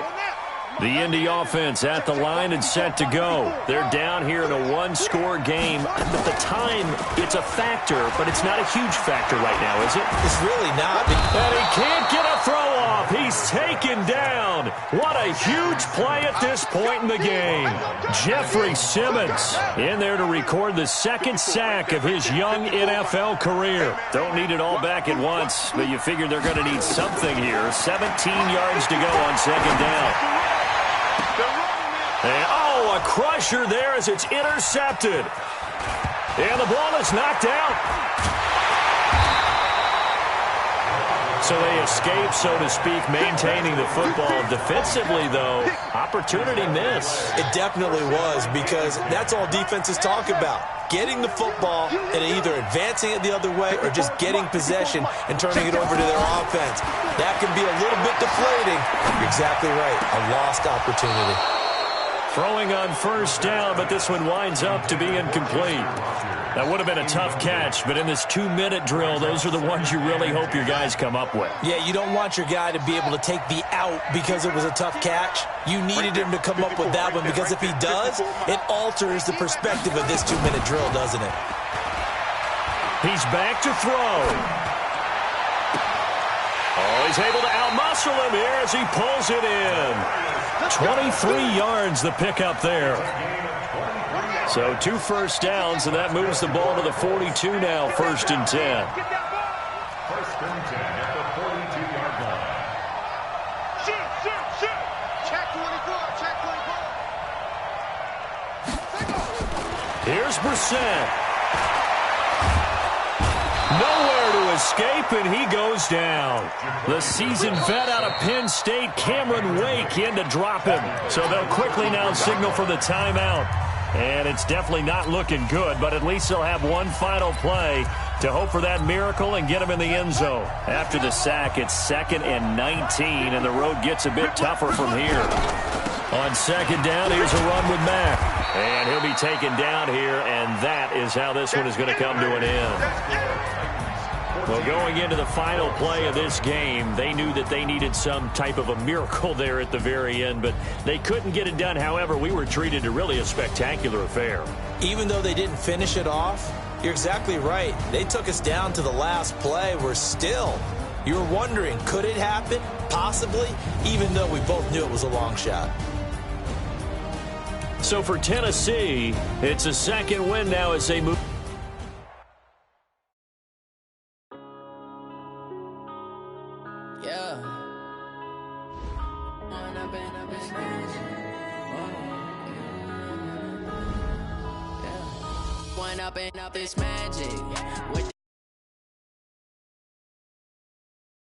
The Indy offense at the line and set to go. They're down here in a 1-score game. At the time, it's a factor, but it's not a huge factor right now, is it? It's really not. And he can't get a throw off. He's taken down. What a huge play at this point in the game. Jeffrey Simmons in there to record the 2nd sack of his young NFL career. Don't need it all back at once, but you figure they're going to need something here. 17 yards to go on 2nd down. And, a crusher there as it's intercepted. And the ball is knocked out. So they escape, so to speak, maintaining the football. Defensively, though, opportunity miss. It definitely was, because that's all defenses talk about. Getting the football and either advancing it the other way or just getting possession and turning it over to their offense. That can be a little bit deflating. You're exactly right. A lost opportunity. Throwing on 1st down, but this one winds up to be incomplete. That would have been a tough catch, but in this 2-minute drill, those are the ones you really hope your guys come up with. Yeah, you don't want your guy to be able to take the out because it was a tough catch. You needed him to come up with that one, because if he does, it alters the perspective of this 2-minute drill, doesn't it? He's back to throw. He's able to outmuscle him here as he pulls it in. 23 yards the pickup there. So 2 first downs, and that moves the ball to the 42 now, 1st and 10. 1st and 10 at the 42-yard line. Shoot. Check 24, check 24. Here's Brissett. Nowhere to escape, and he goes down. The seasoned vet out of Penn State, Cameron Wake, in to drop him. So they'll quickly now signal for the timeout. And it's definitely not looking good, but at least they'll have one final play to hope for that miracle and get him in the end zone. After the sack, it's 2nd and 19, and the road gets a bit tougher from here. On 2nd down, here's a run with Mack. And he'll be taken down here, and that is how this one is going to come to an end. Well, going into the final play of this game, they knew that they needed some type of a miracle there at the very end, but they couldn't get it done. However, we were treated to really a spectacular affair. Even though they didn't finish it off, you're exactly right. They took us down to the last play. You were wondering, could it happen? Possibly, even though we both knew it was a long shot. So for Tennessee, it's a 2nd win now as they move. Up this magic.